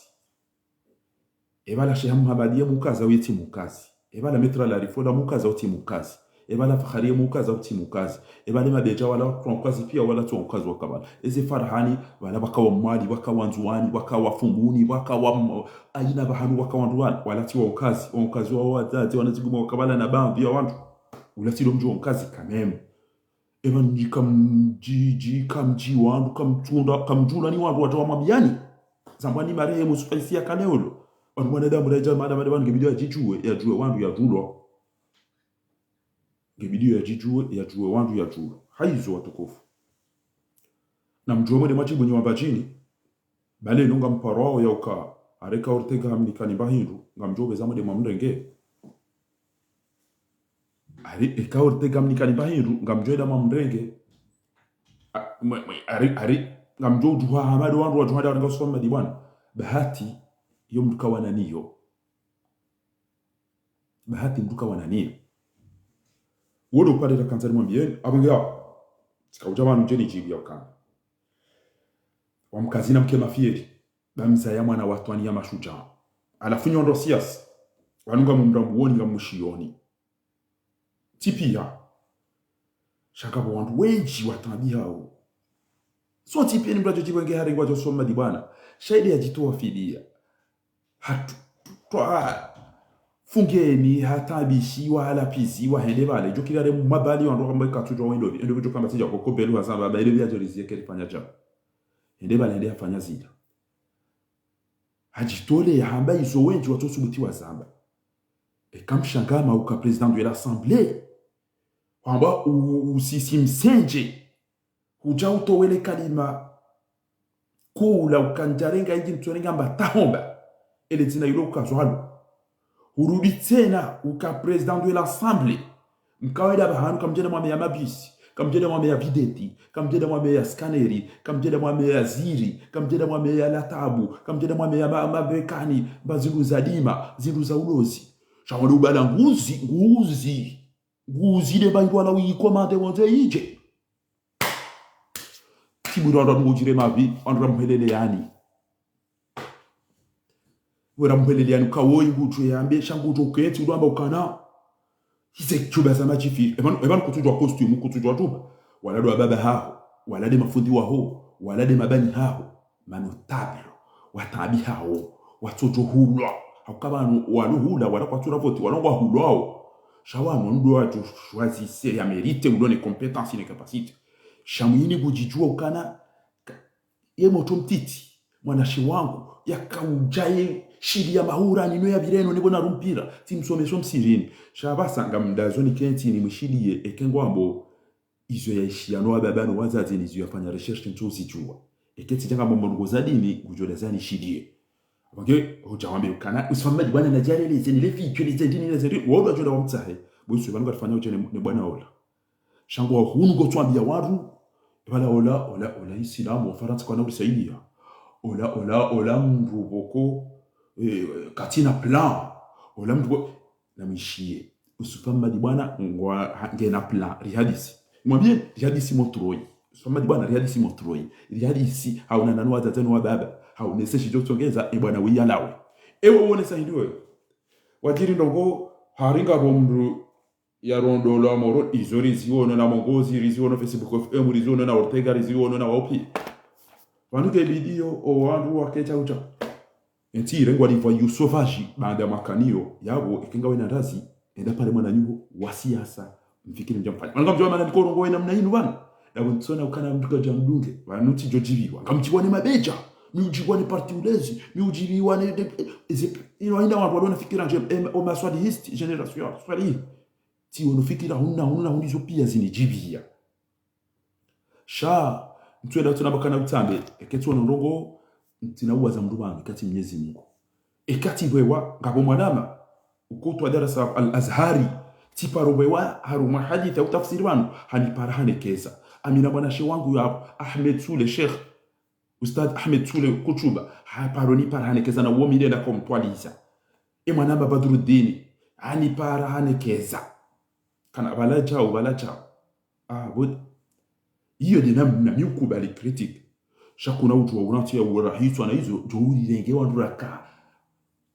ebala sheha muhabadia mukazi au iti mukazi ebala metra la rifola mukazi au iti mukazi ebala fakharia mukazi au iti mukazi ebala mabeja wala tonkazi pia wala tonkazi wakabala eze farhani wala bakawa mwali bakawa nzuani bakawa funguni bakawa aina bahanu bakawa nduani wala ti wakazi wa wazazi wanaziguma wakabala na bambi ya wantu ulati domjo wakazi kameme evan ni kamji wandu kamjula ni wandu watu wa mabiani zambani marehemu sufaisia kaneolo wanu mwanadamu reja madama wandu gebidio yajue wandu yajulo gebidio yajue wandu yajulo haizo watukufu na mjuwa mwede majibu nye wambajini bale nunga mparwao ya uka areka ortega hamnikani bahindu nga mjuwa beza mwede mwamrenge eka ortega mnikani bahiru ngamjoeda mamrenge ngamjo ujuha hamadu wandu wajuhada wanga usoma diwan bahati yo mduka wananiyo bahati mduka wananiyo wodo upade takanzari mwambieni abangea sika ujama mjeni jibu ya ukana wamkazina mke mafieri bamza ya mwana watuani ya mashuja alafunyo ndo siasi wanunga mumrambuoni nga mushioni tipia shakabo wandu wenji watabia hao so tipia ni mbajo jibwenge hari ngwajo soma di bwana shaidi ya jitoa fidia hatu twa fungeni hatabishi wala pizi wa hende bale jokirare mabali wandu kamba katujo wendo ndo bijo kamba tija ko belu hazamba ba ile bya jorizie kele fanya jam hende bale hende afanya zida hajitole hamba izo wenji watosubuti wazamba ekamshangama uka president de l'assemblée kwamba usisimsenje huja utowele kalima kula ukanjarenga ingi mtuenenga mbatahomba ele zina ilo ukazwalo urudi tena uka president de l'assemblée mkaweda bahanu kamjeda mwame ya mabisi kamjeda mwame ya videti kamjeda mwame ya skaneri kamjeda mwame ya ziri kamjeda mwame ya latabu kamjeda mwame ya mabekani bazilu za dima zilu za ulozi shawali ubala nguzi de bayi wala wikomande wonze ije tiburanda mujire mabi andra mhelele yani wera mhelele yani kawoyi ngutu yambe shangutu uketi udamba ukana hize chuba za majifi eban kutujwa costume kutujwa tuba wala do baba hao wala de mafundi wao wala de mabani hao manotable watabi hao watoto hulwa hakabanu waluhula wala kwa turavoti walongwa hulwao shawano ndo watu choisir ya mérite ou donner compétence et capacité shamwini bujijua ukana ye moto mtiti mwanashi wangu yakaujaye shiri ya mahura nino ya bireno nibona rumpira timsomesho msirini shabasanga mdazoni kenti ni mshiliye ekengwambo izo ya ishiano ababano wazazi nizo yafanya recherche nchozi jua eketi janga mambo ngozadini kujolezani shiliye Porque hujawambe ukana usifanye bwana na jari ile zeni lefi kile zeni ile zeni wao wajua wamtsahe bosi bana kufanya uche ni bwana ola shango hunu gotwambia waru bala ola isilamu faransa kwa nauri saidia ola mruboko katina plan ola mruboko na mishie usifanye bwana ngena plan rihadisi mwambie rihadisi motroi usifanye bwana rihadisi motroi rihadisi hauna nanua tatenu wa baba hauneseshi jotongeza bwana wiyalawe ewe uone sahidiwe wajiri ndongo haringa bomru ya rondo la moro izori ziwono na mongozi riziwono Facebook of riziwono na Ortega riziwono na wapi wanduke bidio o wandu wakecha ucha enti rengo alivyo sauvage baada makanio yabo ikinga wena ndazi enda pale mwana nyuho wa siasa mfikiri njamfanya ngamjua maana niko rongo namna hino bana na mtsona ukana mtuka jamdunge banuti jojibiwa ngamchibwane mabeja miujibwane parti ulezi miujibiwane ina watu wanafikira nje o maswalihist generation swali ti unafikira huna hizo pia zinijibia sha mtwenda tunabakana utambe eketwa rongo tinauwaza mndu wangu kati Mwenyezi Mungu ekati wewa ngabo mwanama ukutwa darasa al-Azhari tiparobewa haruma hadithi au tafsiri wanu haniparahane keza amina bwana shehe wangu ya Ahmed Sule Sheikh Ustad Ahmed Sule Kuchuba haparoni parahane keza na uomi nenda kwa mtwaliza mwanamba Badruddin haniparahane keza kana balacha bod hiyo ni namna mukubali critique shakuna utu wa unatia urahisi na hizo juhudi renge wanduraka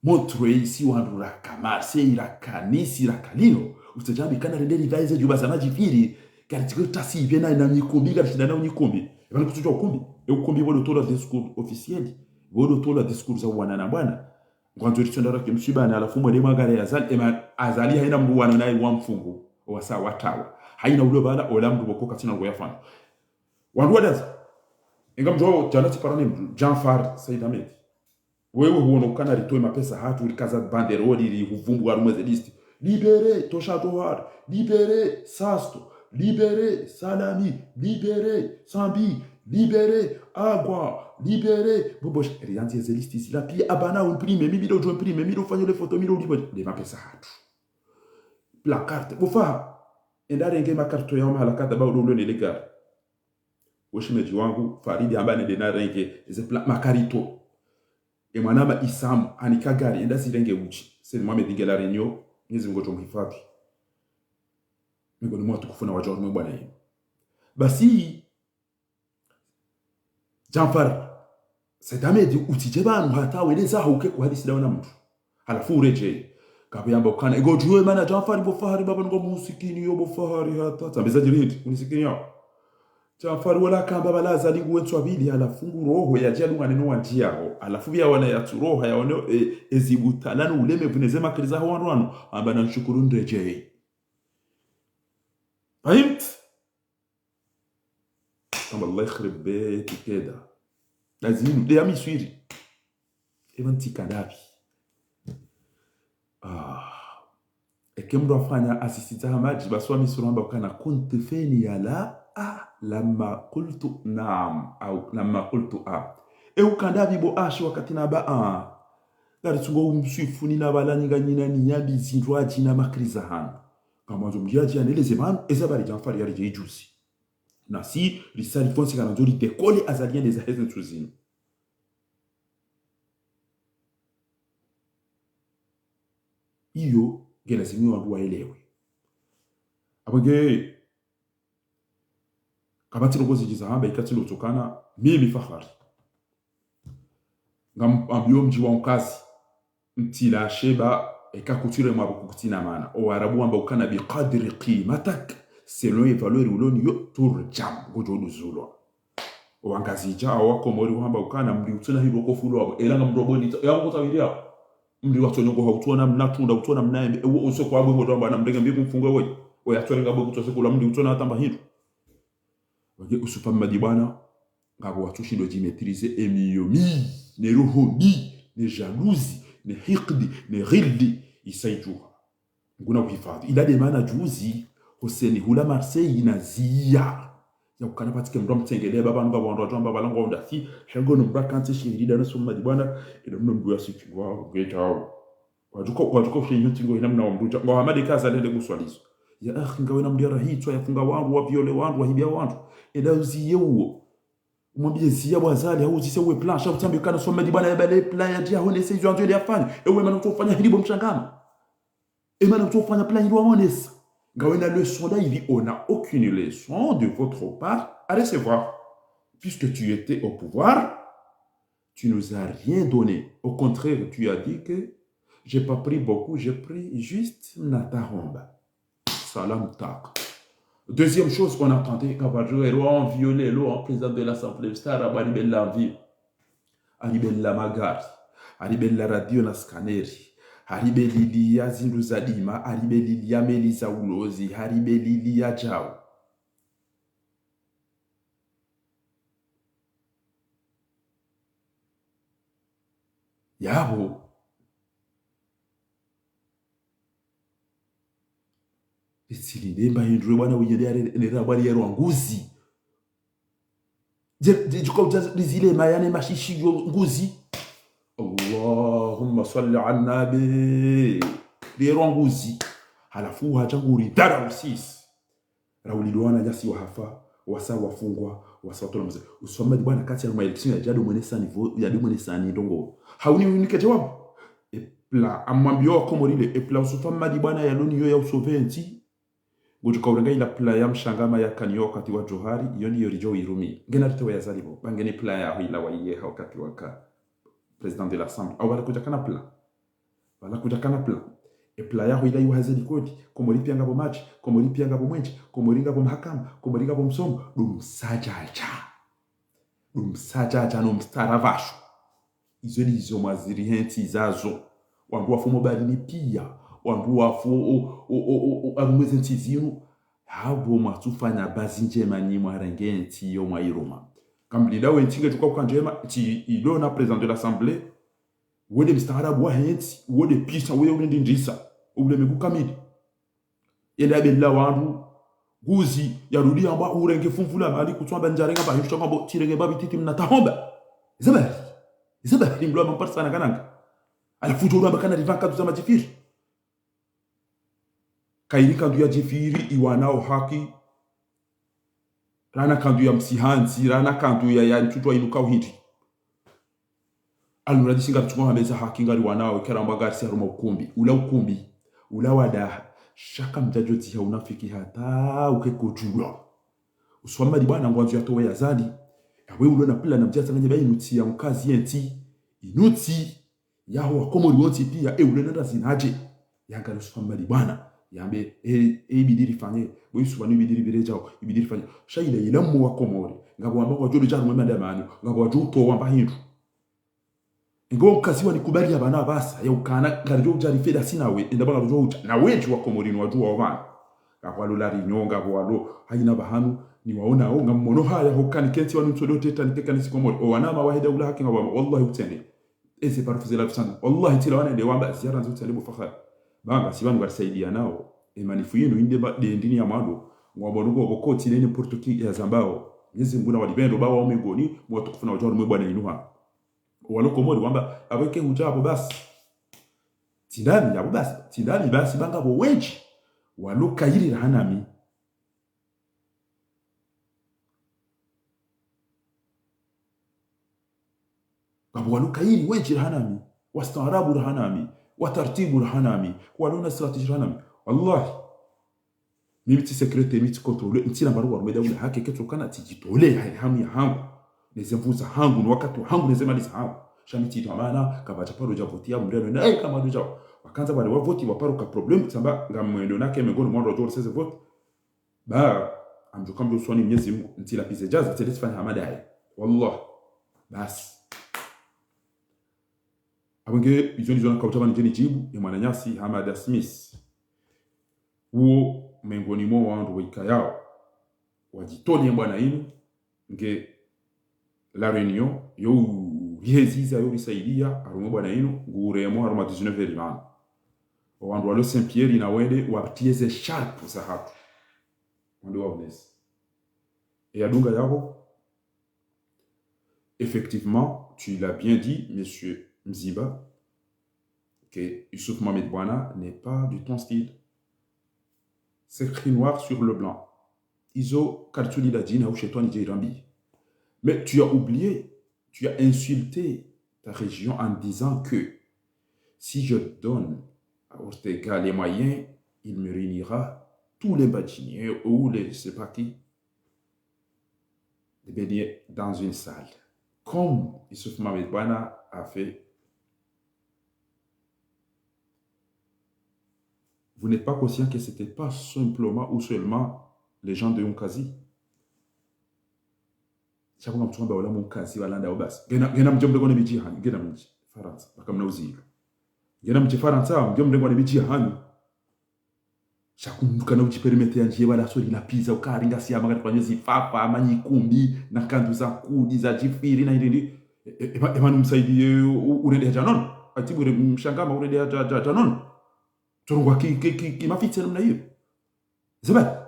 Montreuil si wanduraka Marseille raka Nice raka Lyon ustajambi kana rendeli vaize juba sana jifiri katika tasi vena na mikumbi katika na mikumbi bana kutujua ukumbi ukumbi wale tola discours officiel wale tola discours za wana na bwana ngwanzo litondara kimshibana alafu mwele magare azali haina mdu wana naye wa mfungu wa sawa watawa haina ule bala ola mdu bokoka tina ngo yafanya wandu wadaza ingamjo janati parane Janfar Said Ahmed wewe huono kana ritoe mapesa hatu likaza banderoli li huvumbu wa rumeze listi libere Toshatohar libere Sasto libere Salami libere Sambi libere Agua libere bobo rianti ze listi sila pia abana imprime mimi do imprime mimi do fanyo le photo mimi do de mapesa hatu la carte bofa endare nge makarto ya mala kada ba do le legal woshimeji wangu Faridi ambaye nende na renge ze makarito mwanama Isam anikagari enda sirenge uchi sema Mohamed Ngela Renyo Mwenyezi Mungu tumhifadhi miongoni mwa tukufuna wajao mwe bwana yeye basi Janfar Said Ahmed utijeba hata weleza hauke kwa hadithi dawana mtu halafu ureje kabiyamba ukana ego juwe mana Janfar bo fahari baba ngo musikini yo bo fahari hata tambeza jirindi unisikini yao Janfar wala kamba balaza lingu wentu abili alafungu roho ya jalu ngane wantiaho alafu bya wana ya roho ya ono ezibutalana uleme vunezema kriza ho wanwano amba na nshukuru ndreje فهمت kama Allah yakhrib beti keda lazima de ami swiri evanti kadabi ekemdo afanya asisita hamaji baswami suramba kana kuntu feni yala lama qultu naam au lama qultu ukadabi bo ashi wakati na ba gari tungo msifuni na balani nyina ni yabi zindwaji na makriza hana kama zomjaji aneleze man ezabari Janfar yari jejusi na si risali fonsi kana nzuri dekole azalien des ahezen tuzino iyo gelazimi wandu waelewe abage kabati rogozi jizahamba ikati lotokana mimi Fahari ngam ambio mji wa mkazi mtila sheba ekakuture mwabukutina mana o arabu amba ukana bi qadri qimatak selon valeur uloni yo turjam gojodu zulo o angazija wako mori amba ukana mri utuna hibo ko fulo elanga mroboni yango tawiria mri watonyongo hautona mnatunda utona mnaye ewo uso kwa bwe ndo amba na mrenga mbi kumfungwe we o yatwenga bwe kutose kula mri utona atamba hindu wage usupa madibana ngabo watushindo jimetrize emiyomi ne ruhumi ne jalousie ne hikdi ne ghildi isaijuha nguna kuhifadhi ila de maana juzi Hussein hula Marseille na zia ya ukana patike mdo mtengele baba nba bondo tamba balango ndafi shango no mbakanti shirida na soma dibana ila mno mdu asikwa geta wajuko fye yutingo ina mna mdu ngo hamadi kaza lende kuswalizo ya akhi ngawe na mdiara hitwa yafunga wangu wa viole wangu wa hibia wangu ila uziye uo umwambie zia bwazali au zise uwe planche au tambi kana soma dibana ya bale plan ya dia hone sejo anjo ile afanya ewe mana utofanya hilibo mchangama mana utofanya plan ile waonesa ngawe na leçon là il n'a aucune leçon de votre part à recevoir puisque tu étais au pouvoir tu nous as rien donné au contraire tu as dit que j'ai pas pris beaucoup j'ai pris juste nataromba salam tak. Deuxième chose qu'on attendait quand on violait l'eau en président de l'Assemblée, c'était à Anibel Lamvi, Anibel Lamagari, haribelila radio na skaneri, haribelilia zindu za dima, haribelilia meli za ulozi, haribelilia jao. Yabo isilimba hindwe bwana unyendea nera bali yero nguzi je juko zile mayane mashishi nguzi. Allahumma salli ala nabi yero nguzi halafu hachanguri dara usis raulidwana jasi wahafa wasa wafungwa wasa watola mzee usoma bwana kati ya maelection ya jado mwenesa niveau ya dumwe sani ndongo hauni unike jawabu epla amwambio komorile epla usofama bwana ya loni yo ya usoventi Gujuka urenga ila pla ya mshangama ya kanyo wakati wa Johari, yoni yorijo irumi. Ngena tutewa ya zalibo. Bangeni pla ya huila wa iyeha wakati waka President de l'Assemblée. Au wala kujakana pla. Wala kujakana pla. E pla ya huila yu hazeli kodi. Komori pia ngabo machi. Komori pia ngabo mwenchi. Komori ngabo mahakama. Komori ngabo msomo. Dumsajaja. Dumsajaja no mstaravasho. Izo ni izo maziri henti zazo. Wambu wafumo bali ni pia. Wambu wafu arumweze ntizinu habo matufanya bazi njema ni mwarange nti yo mwairoma kamblida we ntinge tukwa kanjema ti idona president de l'Assemblée wode mstarabu wa henti wode pisa we ule ndindisa ule megukamidi yenda bella wandu guzi yarudi amba urenge funfula mali kutwamba njarenga ba hisho ngabo tirenge babi titi mnatahomba zabari nglo mampasa na kananga alafu joro ambakana rivanka tuzama jifiri kairi kandu ya jifiri iwanao haki rana kandu ya msihanzi rana kandu ya mtutwa inuka uhindi aluradi singa tumo hameza haki ngari wanao keramba gari si haruma ukumbi ula wada shaka mjajoti ya unafiki hata ukekojula uswama di bwana ngwanzu ya towe ya zali yawe ulona pila na mjasa nganye bayi inuti ya mkazi yenti inuti yaho wakomori wonti pia ulona da zinaje yanga uswama di bwana yambe ibidiri fanye boyusu banu ibidiri birejao ibidiri fanye shayile ilamu wa komori ngabo wamba kwa jodo jana mwema ndamani ngabo wajuto wamba hindu ngo kaziwa nikubali abana basa ya ukana ngarijo jari feda sinawe ndabanga rujo na wenji wa komori nwajua wabana ngabo lari nyonga bwalo hayina bahanu ni waona au ngamono haya hokani kenti wanu todo teta nikeka nisikomori o wanama wahida ula haki ngabo wallahi utende ese parfuzela bisana wallahi tila wana nde wamba ziara nzo talibu fakhari banga sibanu barisaidia nao emanifu yenu inde ba de ndini ya mado mwabonugo bokoti nene portoki ya zambao nyezi mbuna walibendo bawa omegoni mwatukufuna wajoro mwe bwana inuha waloko modi wamba abeke hujabo basi tindani basi banga bo wenji waloka yiri rahanami babo waloka yiri wenji rahanami wastaarabu rahanami watartibu rahanami walona strategy rahanami wallahi mimiti secrete miti controle ntina baru warumeda ule hake ketu kana tijitole hamu ya hangu nezemvuza hangu ni wakati wa hangu nezema lisa hangu shamiti tamana kabacha paro japotia mreno na kama doja wakanza wale wavoti waparo ka problem samba ngamwendo nake megoni mwando joro seze vote ba amjo kambo swani mnyezi Mungu ntila pise jaza telefanya hamada hai wallahi bas abenge izoni zona kautaba njeni jibu ya mwananyasi Hamada Smith uo mengoni mwa wandu wika yao wajitoni bwana inu nge la reunion yo yeziza yo risaidia arumwe bwana inu nguremo aruma 19 rimana wandu walo Saint Pierre na wende waptieze sharp za hapo wandu wabnesi et adunga yako effectivement tu l'as bien dit monsieur Mziba que Youssouf Mohamed Bouana n'est pas du ton style. C'est écrit noir sur le blanc. Iso Kartuli Ladine ou chez toi Rambi. Mais tu as oublié, tu as insulté ta région en disant que si je donne à Ortega les moyens, il me réunira tous les bâtiniers ou les je sais pas qui de baigner dans une salle. Comme Youssouf Mohamed Bouana a fait. Vous n'êtes pas conscient que ce n'était pas simplement ou seulement les gens de Yonkazi. Faransa bakamna uzilo ngena mche Faransa mjo mrengo na bichi hanyu shakumbuka na uchiperimete ya njie wala soli la pizza ukaringa siama kati kwa nyezi fafa amanyi kumbi na kandu za kudi za jifiri na ilindi emanu msaidi urende ya janon atibu mshangama urende ya janon turungwa ki mafitse namna hiyo zeba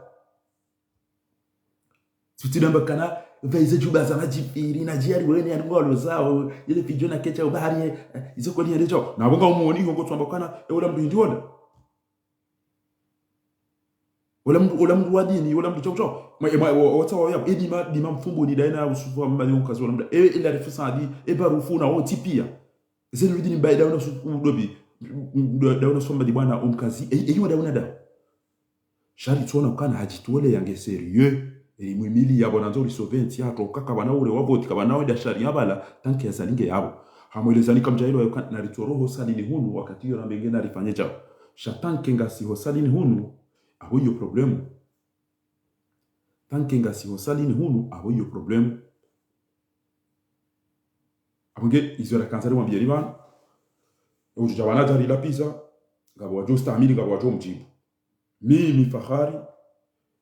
tutidamba kana vaize juba za majifiri na jiari wene ya ngolo zao ile video na kecha ubahari izo kwa ni ndecho na bonga umuoni ngo twamba kana ula mdu ndiona wala mdu wadini wala mdu chocho wata wa edima mfumbo ni daina usufu mbali ukazi wala mdu ila refusadi barufuna otipia zenu dini bai dauna usufu dobi dauna somba di bwana umkazi eyo dauna da shari tuona kana hajitole yange serieux mwimili yabo nanzo risoventi yato kaka bana ule wavoti kabana wenda sharia bala tanki yazalinge yabo hamwelezani kamjailo na ritoroho salini hunu wakati yo nambenge na rifanye chao shatanke ngasi ho salini hunu abo yo problemu tanke ngasi ho salini hunu abo yo problemu abonge izo la kansari wa biyeriban uju jabana jari la pizza ngabo wajosta amili ngabo wajo mjibu mimi fahari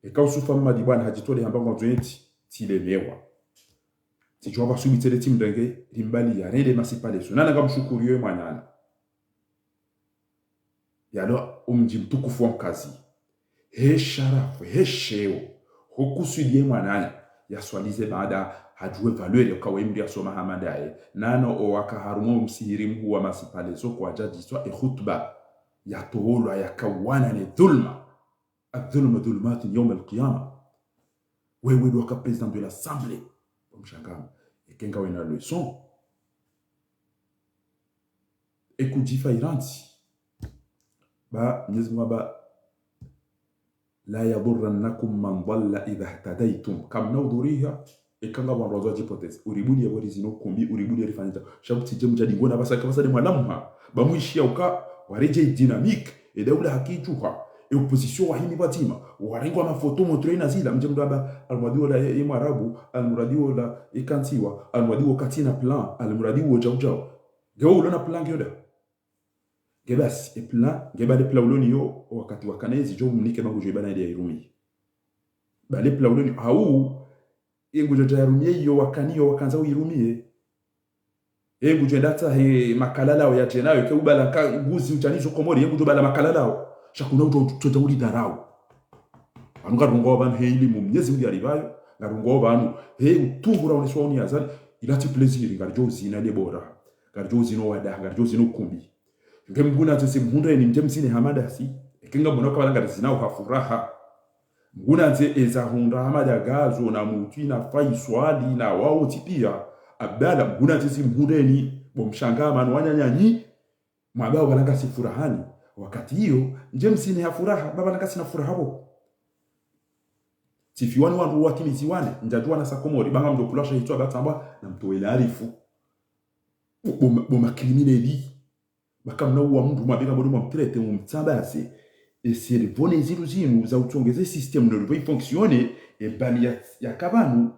ekausufa madi bwana hajitole hamba ngozwenti tilemewa tijwa basubitele timdenge limbali ya rede masipale sunana ngamshukuru yeye mwanana yalo umji mtukufu wa mkazi he sharafu he sheo hokusudie mwanana yaswalize baada hajue valeur ya kawaimri ya soma hamadaye nano o wakaharumo msihiri mhu wa masipale so kwa jaji swa khutba ya tawala ya kawana ni dhulma الظلم ظلمات يوم القيامة wewe ndo ka president de l'assemblée mshangama ikenga wena leçon ekujifa iranti ba nizma ba la yadurrannakum man dhalla idha ihtadaytum kam nawduriha ikanga wanrozo hypothèse uribudi ya wali zino kumbi uribudi ya rifanyita shabuti je mjadi ngona basa kabasa de mwalamuha bamuishia uka wareje dynamique et daula hakijuha opposition wa himi batima warengo mafoto montre na zila mjemdo aba almuradi la imarabu almuradi la ikantiwa almuradi katina plan almuradi jawjaw geo na plan gyoda gebas e plan geba de plan uloni yo wakati wakanezi jo mnike bangu jo ibana ya irumi bale plan uloni au yengu jo yarumie yo wakaniyo wakanza uirumie yengu jo data he makalala ya tenayo ke ubala ka guzi mchanizo komori yengu jo bala makalala shakuna utoto uli darau anuka rungo ban heili mumnyezi muli arivayo na rungo banu he utungura oneswa oni azali ilati plaisir ngarjo zina lebora ngarjo zino wada ngarjo zino kumbi ngembuna tse mhunda ni mjemsine hamada si ekinga bona kwa ngara zina ukafuraha nguna tse eza hunda hamada gazo na mutu na fai swali na wao tipia abdala nguna tse mhunda ni bomshangama nwanyanyani mwabao balanga sifurahani wakati hiyo njemsine ya furaha baba nakasi na furaha hapo sifiwani wangu wakimiziwane njajua na sakomori banga mdo kulasha hitwa batamba na mtoele arifu boma crimineli bakamna uwa mdu mabika bodo mtrete mtsabaze esiri vone zilu zinu za utongeze system nerveux fonctionne e bali ya kabanu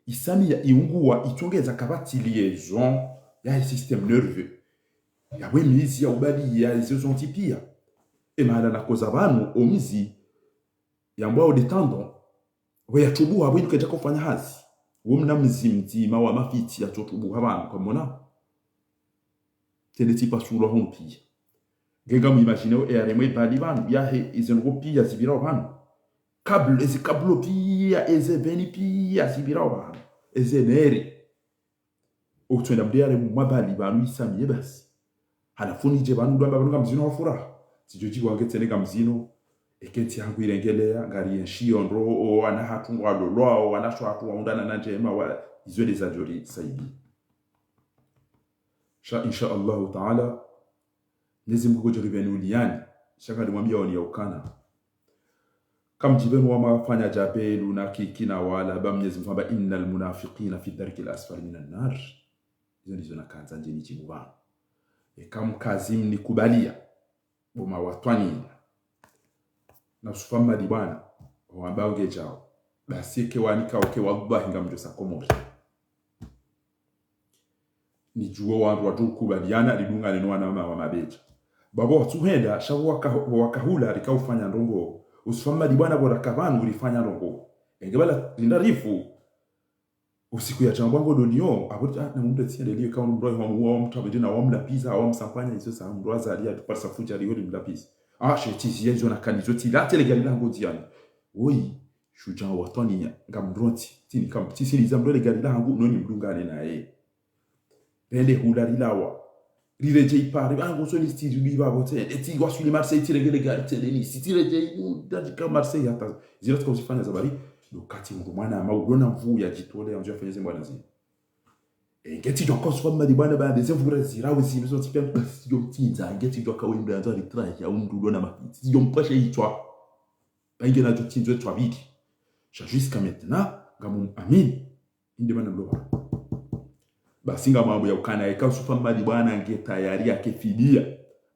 isami ya iungua itongeza kabati liaison ya system nerveux ya wemizi ya ubali ya izontipia e mahala na koza banu omizi ya mbao de tendon we yachubu habu keja kufanya hazi wumna mzimtima wa mafiti ya chotubu habanu kamona tele tipa sura hompi genga mu imaginer e aremo bali banu ya he izengo pia zibira banu kablo ezi kablo pia eze beni pia zibira banu eze neri o twenda mdiare mu mabali banu isamiye basi halafuni je banu ndo banu kamzino wafura sijoji wangetene kamzino ekenti yangu irengelea ngari yenshio ndo o ana hatungwa lolwa anasho hatu waundana na njema wa izo des ajori saidi insha Allah taala nizimgu kujoribenu liani shaka nimwambia wani ya ukana kamjibenu wa mafanya jabelu na kikina wala ba Mwenyezi Mungu kwamba innal munafiqina fi dharki al-asfali minan nar hizo ndizo nakanza njeni chimubana kamkazim nikubalia boma watwani na sufama di bwana wambao ngejao basi ke wanika oke wallahi ngamjo sakomori ni juo wandu watukubaliana lidunga leno wana wa mabeja babo watuhenda shawo wakahula likaufanya ndongo usifama libwana bora kabanu ulifanya ndongo engebala lindarifu usiku ya chambwango donio abota na mundu tsiende liyo kaunu mbroi wa mtabidi na wa mlapiza wa msampanya izo sa mbraza alia tupasa fuja liyo mlapiza shetizi yezo na kanizo tilate legalila ngodiani oi shuja watoni ngamdronti tini kam tisiliza mbroi legalila ngu noni mdungane na rende hularilawa rireje ipare bango so listi liba bote eti wasuli Marseille tiregelega teleni sitireje ndajika Marseille hata zirata kwa usifanya zabari lokati mwana maudona mvu ya jitole anjo afanye zembo nazi ngeti joko so mali bwana ba des mvura zirawe zimizo tipia yo mtinza ngeti joko wimbe anzo ritraje ya umdu na mati yo mpashe itwa bange na jotinzo twa biki jusqu'à maintenant ngamu amin inde bana bloba basinga mambo ya ukana eka mali bwana ngeta yari yake fidia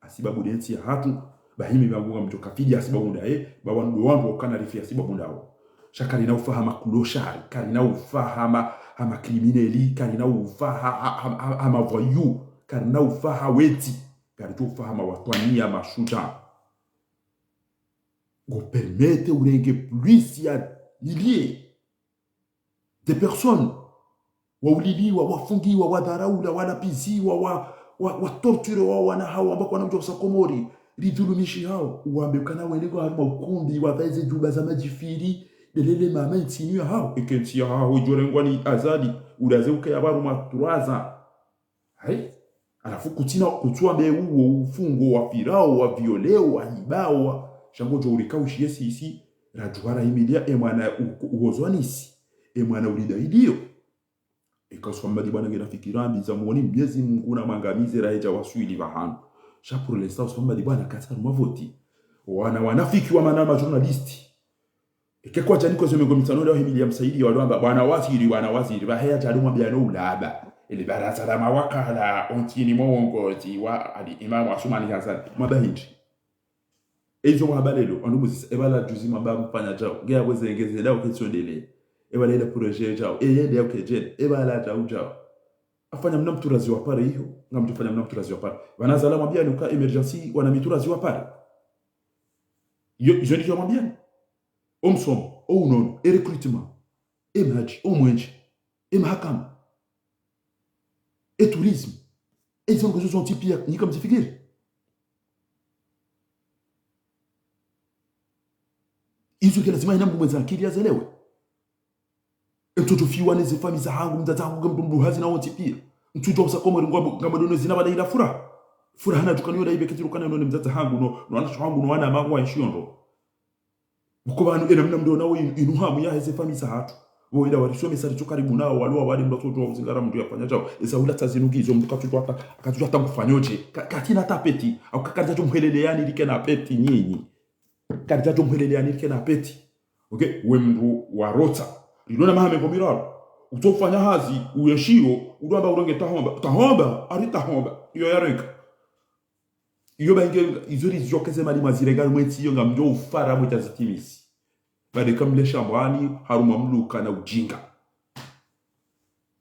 asibabu denti ya hatu bahimi babuga mtoka fidia asibabu ndae bawandu wangu ukana rifia asibabu ndao shakari na ufahama kuloshari kari na ufahama ama krimineli kari na ufahama voyou kari na ufaha weti kari tu ufahama watwania mashuja go permette urenge plus ya milliers de personnes wauliliwa wafungiwa wadharaula wanapiziwa wa torture wa wana hao ambao wanamjua Komori ridhulumishi hao uambe kana weneko harima ukumbi waveze juba za majifiri delele mama ntinu hao ekenti hao jorengwani azali ulaze ya baru maturaza hai alafu kutina kutua be uo ufungo wa firao wa violeo wa hibao shango jorika ushiyesi isi rajuara imedia emwana uozwanisi emwana ulida idio ikasoma bwana ngena fikirambi za muoni miezi Mungu na mangamize raja waswili bahano sha pour l'instant usoma bwana katsa mavoti wana wanafiki wa manama journalisti ikekwa jani ko zomego mitano leo Emilia Msaidi walamba bwana waziri bahaya jalumwa biano ulaba ile baraza la mawakala ontini mwongozi wa ali Imam Asumani Hassan mabahindi ejo mwabalelo ondumuzi ebala juzi mababa mpanya jao ngea wezengeze dawo kitsondele ebala ile projet jao yende yake je ebala jao afanya mna mturazi wa pare hiyo ngamtufanya mna mturazi wa pare wanazala mwambia nuka emergency wana miturazi wa pare je ndiyo mwambia omsom ou non et recrutement et maji au mwenji et mahakama et tourisme et ils ont que sont typiques ni comme figure hizo kila lazima ina mbuzi akili azelewe mtoto fiwa neze famisa hangu mtatangu ngambu hazi na wote pia mtoto wa Komori ngamba dono zina bada ila fura hana tukaniyo daibe kitirukana none mtata hangu no ana hangu no ana magwa inshondo mukobanu ena mnamdo nawo inuhamu ya heze famisa hatu wo ila warisome sari cyo karibu nao walwa wali mbato to mzingara mndu yafanya jao esa ulata zinugizo mtu akatutu hata kufanyoje katina tapeti au kakarja jumhelele yani like na peti nyinyi karja jumhelele yani like na peti okay wemru warota lilona mahame komiraro utofanya hazi uyeshiro udamba uronge tahomba ari tahomba iyo yareka iyo bange izuri zokeze mali mazirega mwenti yo ngamjo ufara mutazitimisi bade kamle shambani haruma mluka na ujinga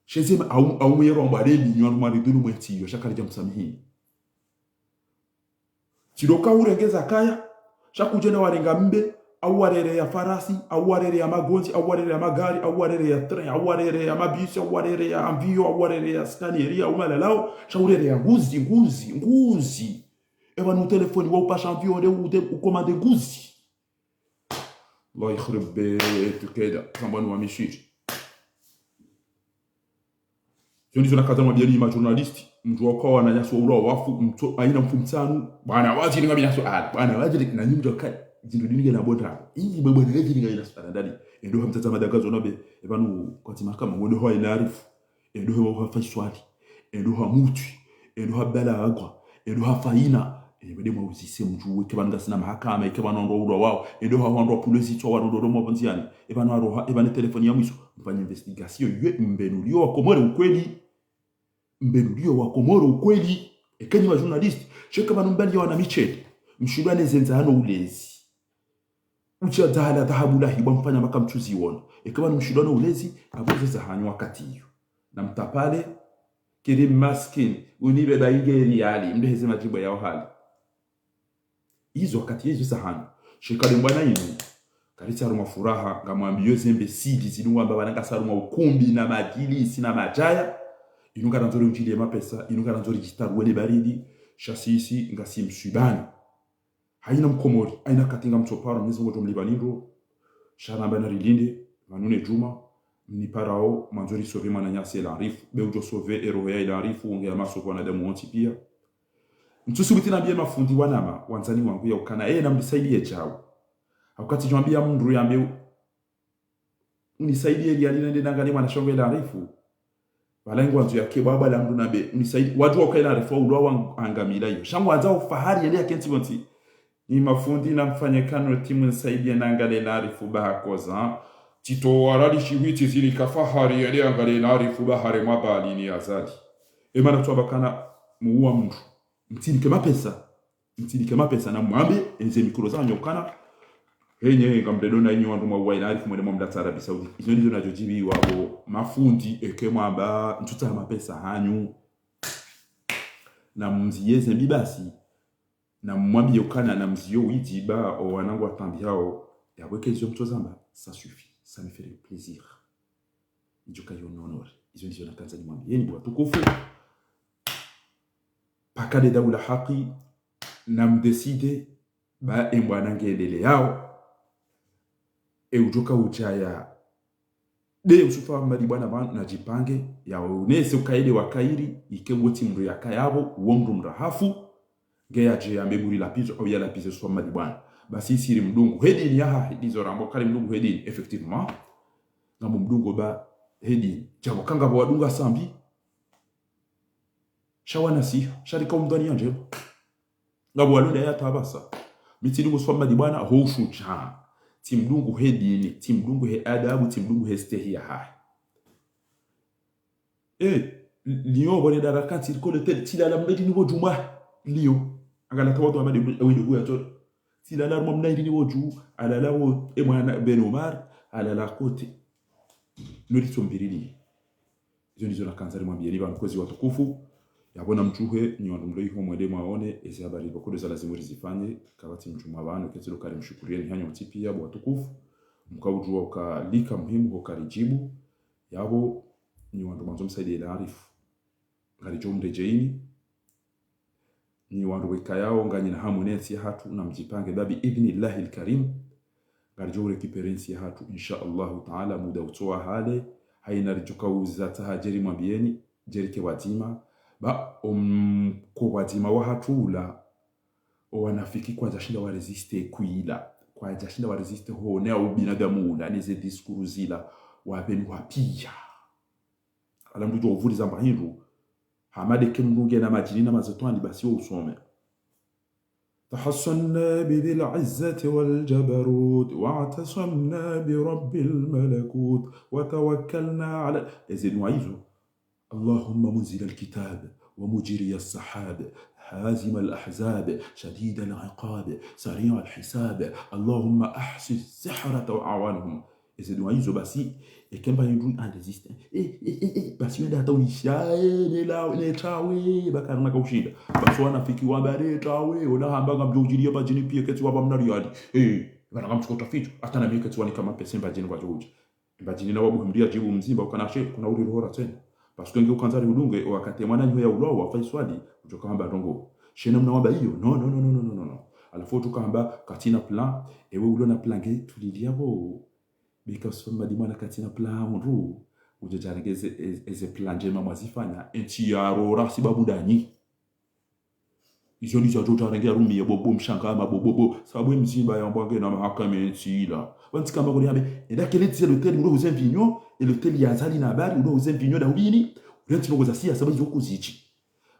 shezema au mwero mbare minyo mari dulu mwenti yo shakari jamsamihi tiroka urengeza kaya shakujena warenga mbe au warere ya farasi au warere ya magonzi au warere ya magari au warere ya tren au warere ya mabisi au warere ya ambio au warere ya skanieria au malalao shaurere ya nguzi eba no telefone wa upasha ambio de ukomande nguzi Allah yakhrib bayt keda sambani wa mishiri Yonizo na kaza mabiyani ma journalisti mtu wako ananyaswa uro wafu mtu aina mfumtsanu bana wazi ninga binyaso bana wazi na nyumjo kai zindu dinge na bonda hii baba ngaji ninga ina sana ndani ndo hamtata madagazo nabe ebanu kwati makama ngono ho inaarifu ndo ho fashwali ndo ho mutu ndo ho bala agwa ndo ho faina ebede mawuzise mtu weke banga sina mahakama eke banondo uro wao ndo ho hondo polisi to waro ndo mo bonziani ebanu aroha ebane telefoni ya mwiso mfanya investigation ywe mbenulio wa Komori ukweli mbenulio wa Komori ukweli ekenyi wa journalist cheka banumbali wana micheli mshibane zenza hano ulezi ucha dala dhahabula hiba mfanya maka mchuzi wona ekaba mshibane ulezi abuze za hanyo wakati hiyo na mtapale kiri maskini unibe baingeri yali mdeheze majibu yao hali hizo wakati hizo sahani shekali mbwana inu kalita ruma furaha ngamwambie zembe sidi zidungwa baba nanga saruma ukumbi na majili sina majaya inuka ranzori unjili mapesa inuka ranzori jitaruwe baridi shasisi ngasi msubani haina mkomori aina katinga mtoparo mwezo ngoto mlibaniro shana bana rilinde manune juma ni parao manzori sove mwana nyase la arifu beujo sove eroya ila arifu ongea maso kwa nadamu wanti pia mtusubuti na bia mafundi wanama wanzani wangu ya ukana na mdisaidie chao wakati jwambia mndu yambe unisaidie ili alinde nangani mwana shongo ila arifu balengo wanzu ya kebaba la mndu nabe unisaidie watu wakaila arifu ulwa angamila hiyo shangu wanzao fahari yale ya kenti wanti ni mafundi na mfanyekano timu nisaidie nangale la arifu baha koza tito warali shiwiti zili kafahari yale angale la arifu bahari mabali ni azali emana tuwabakana muua mndu mtinike mapesa na mwambe enze mikuro za nyokana henye ngamdedona inyo wandu mwa ila arifu mwende mwamda Arabi Saudi izo ndizo najojibi wabo mafundi eke mwamba ntuta mapesa hanyu na mziyeze mbibasi na mwambi yokana na mziyo wijiba o wanangu watambi hao ya weke izo mtozamba ça suffit ça me fait plaisir ijoka yononore izo ndizo nakanza ni mwambi yeni bwa tukufu pakade daula haki na mdeside ba embwana ngendele yao ujoka uchaya de usufa mbadi bwana bana najipange ya unese ukaide wakairi ikengoti mru yakayabo uomru mrahafu ngeya je ambeburi lapizo au ya lapizo so mbadi bwana basi siri mdungu hedini yaha hizo rambo kali mdungu hedini effectivement ngamo mdungu ba hedini jabo kanga bo wadunga sambi shawana si sharika umdani anje ngabo walule ya tabasa mitidungu so mbadi bwana hoshu cha timdungu hedini timdungu he adabu timdungu he stehia ha liyo bone darakati ko le tel tilala mbedi ni wojuma liyo angala tawadu amade widu ya to tilala mom naydi ni woju ala lawo e mwana Ben Omar ala la kote nuri tombirili izo na kanzari mwambie ni bankozi watukufu yabona mchuhe ni wandu mloi ho mwede mwaone ese habari bakode za lazima rizifanye kabati mchuma abantu ketero kare mshukurie ni hanyo mtipi yabo watukufu mkaujua ukalika muhimu ukarijibu yabo ni wandu manzo msaidie la arifu ngalijo mrejeini ni wandu wekayao ngani na hamunensi hatu na mjipange babi idhnillahi alkarim ngalijo rekiperensi ya hatu insha Allah taala muda utoa hale haina rijuka uzata hajeri mwambieni jerike watima ba ko watima wa hatula wanafiki kwa jashinda wa resiste kuila kwa jashinda wa resiste hone au binadamu na nize diskuru zila wapeni wapia alamdu uvuli zamba hindu hamade kemnunge na majini na mazotwani basi usome تحصنا بذي العزة والجبروت واعتصمنا برب الملكوت وتوكلنا على إذن وعيزو اللهم منزل الكتاب ومجري السحاب هازم الأحزاب شديد العقاب سريع الحساب اللهم أحصي السحرة وأعوانهم إذن وعيزو بسي كم يندرون ان ريزيست بس يندا توnisha le tawe bakarna kaushida basi wanafiki wabare tawe ona hambanga mjojiria bajini pia keti waba mnariadi bana ngamchukota ficho hata na mimi keti wani kama pesa bajini kwa joji bajini na wabu mdia jibu mzimba ukanashe kuna uri rohora tena basi ngenge ukanzari udunge wakati mwana nyo ya ulao wafai swali ujoka hamba ndongo shena mnawaba hiyo no alafu tukamba katina plan ewe ulona plange tuliliabo because somebody mwana katina plan ru ujojarengeze eze plan jema mwazifanya enti ya rora sibabu dani izo ni jojo tarengea rumi ya bobo mshanga mabobo sababu mzimba ya mbwange na mahakama ntila wanti kama kuri habe enda keleti l'hôtel ndo uzemvinyo et l'hôtel ya zali na bari ndo uzemvinyo da ubini urenti ngo zasia sababu zo kuzichi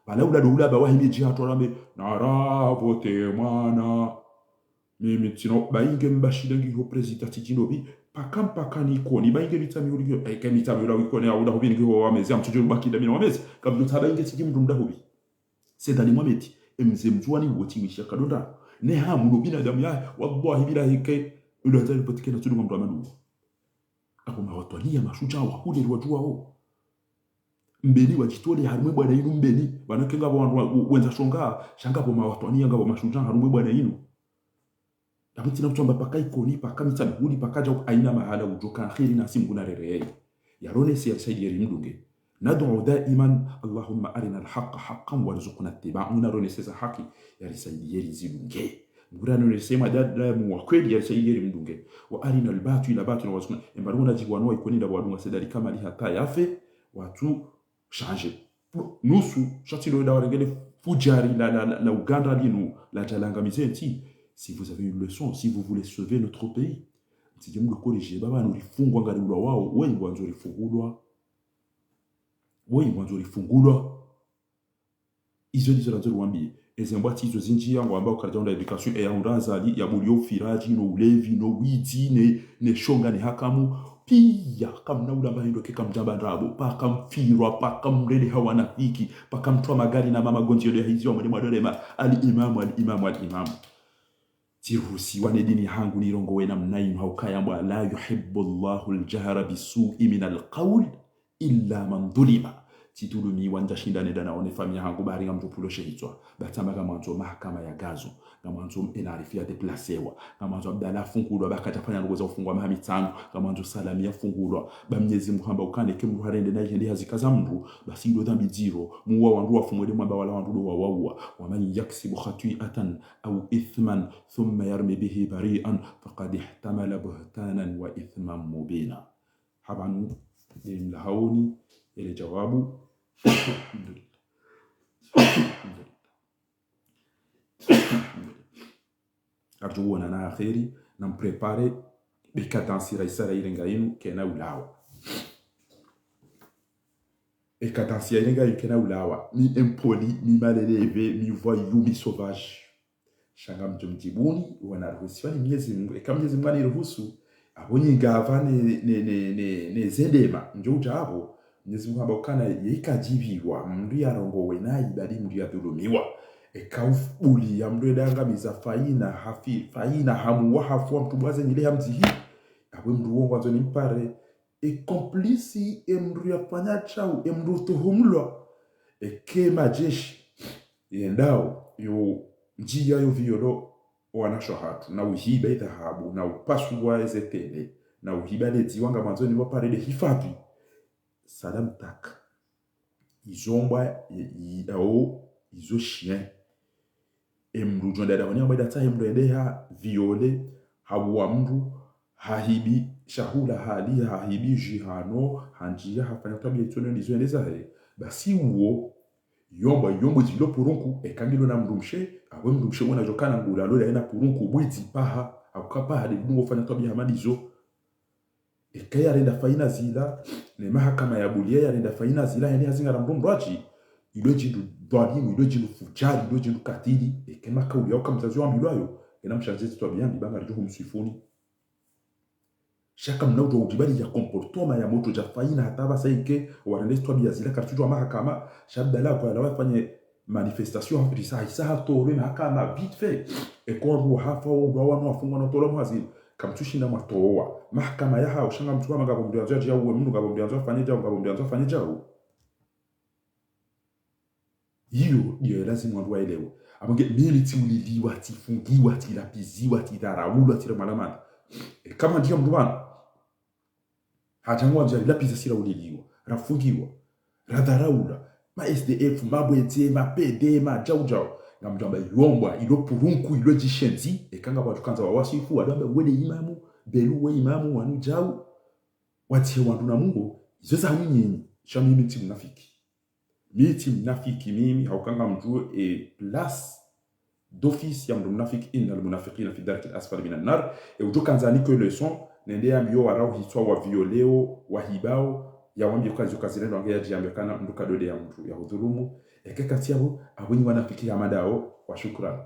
bala ula do ula ba wahimi jiha torambe nara vote mwana mimi tino bainge mbashida ngi president tijinobi pakani koni bainge litami uri kemi tami ura wikone ya uda hubini ngi wa mezi amtujo bakida mina wa mezi kabla tabainge tiji mdumda hubi sedani mwameti emze mjuani woti wisha kadonda ne hamu binadamu ya wallahi bila hike ule hatari patikana tudu mtu amanu akoma watu nia mashuja wa kule wajua wao mbeni wajitole harumwe bwana inu mbeni banakenga wantu wenza shanga boma watwania ngabo mashujaa harumwe bwana inu abutina kutomba paka ikoni paka mitsanhuli pakaja aina mahala ujoka khiri na simguna rereye yarone si yasayiri mdunge ندعو دائما اللهم أرنا الحق حقا وارزقنا اتباعه نرون سيسا حقي يرسيدي زيلونجي ngurano nisema dada muwakweli yasayiri mdunge wa arina albatu batina wazuna embaruna jigwanwa ikonida bwadunga sedali kama li hata yafe watu changer nusu chatilo da warengele fujari la Uganda linu la jalanga mizenti si vous avez une leçon si vous voulez sauver notre pays ntijamu corriger baba nulifungwa ngalulwa wao wengi wanzo lifungulwa izo dizo lanzo wambi ezembwati izo zinji yangu ambao karajanda education ya unrazali ya bulio firaji no ulevi no witi ne shonga ne hakamu pia kamna ulamba hindo keka mjamba ndrabo paka mfirwa paka mrele hawana fiki paka mtwa magari na mama gonji yode hizi wa mwalimu adolema al-imamu tirusi wane dini hangu nirongo wena mnainu haukaya mbwa la yuhibbu Allahu al-jahra bisu'i min al-qawl illa man dhulima titulumi wanja shindane dana one famia hangu bari nga mtupulo shehitwa batama ga manzo mahakama ya gazo ga manzo enarifia deplacewa ga manzo abdala fungulwa bakata fanya ngoza ufungwa mahamitano ga manzo salamia fungulwa ba Mwenyezi Muhamba ukane ke mru harende na yende hazikaza mru basi ndo dhambi zero muwa wandu wafumwele mwamba wala wandu wawawa wa man yaksibu khati'atan aw ithman thumma yarmi bihi bari'an faqad ihtamala buhtanan wa ithman mubina habanu haoni ile jawabu arjuwana na akhiri na mprepare bekatansi raisara irenga inu kena ulawa bekatansi irenga inu kena ulawa mi impoli mi maleleve mi voyou mi sauvage shanga mjumjibuni wanaruhusiwa ni Mwenyezi Mungu kama Mwenyezi Mungu aniruhusu abonye ngava ne zendema njoja hapo Mwenyezi Mungu abakana yikajibiwa mndu yarongowe nayi bali mndu yadhulumiwa ekaufuli ya mndu edangamiza faina hamu wahafu wa mtu bwaze nyile hamzihi abwe mndu wongo anzo nimpare komplisi mndu yafanya chau mndu tuhumlwa kema jeshi yendao yo njia yo violo wanashohat na uhiba dhahabu na upaswa ezetele na uhiba leziwanga manzoni wapare de hifadhi salam tak izomba yao izo chien emrujo ndada wanya mweda ta emru endeha viole hawa mru hahibi shahula hali hahibi jihano hanjia hafanya tabia tsono ndizo endeza he basi uo yombo zilo purunku ekangilo na mrumshe awe mrumshe mwana jokana ngula lola ena purunku bwiti paha akapa hadi bungo fanya tabia hamadizo ekaya renda faina zila ne mahakama ya bulia ya renda faina zila yani hazinga mrumraji ilo jindu dwalimu ilo jindu fujari ilo jindu katili ekema kauli yao kamzazi wa mbilwayo ena mshanzezi tabia mbanga rijo humsifuni shaka mnaudo udibali ya comportement ya moto ja faina hataba saike warende tabia zila kartujo mahakama shabdala kwa lawa fanye manifestation risa hatore mahakama vite fait ekonru hafa wa wanu afungwa na tolo mwazi kamtushinda matoa mahakama ya hao shanga mtu kama ngabo ndio jaji au mtu ngabo ndio fanye jao hiyo ndio lazima watu waelewe abonge militi uliliwa tifungiwa tilapiziwa tidaraulwa tilamalama kama ndio mtu bana hajangwa njali lapiza sira uliliwa rafungiwa radaraula ma SDF mabwete ma PD ma jao ngamjamba yombwa ilo purunku ilo jishenzi ekanga batukanza wawasifu wadamba wele imamu belu we imamu wanu jau watie wandu na Mungu izo za mnyinyi shami miti mnafiki mimi haukanga mjue place d'office ya mdu mnafiki innal munafiqina fi darki al-asfali minan nar ujokanza ni que leçon nende ambio warau hitwa wa violeo wa hibao ya wambi kazi rendo angea jiambia kana mdu kadode ya mtu ya hudhulumu ekeka tiabu abunyi wanafiki ya madao wa shukrani.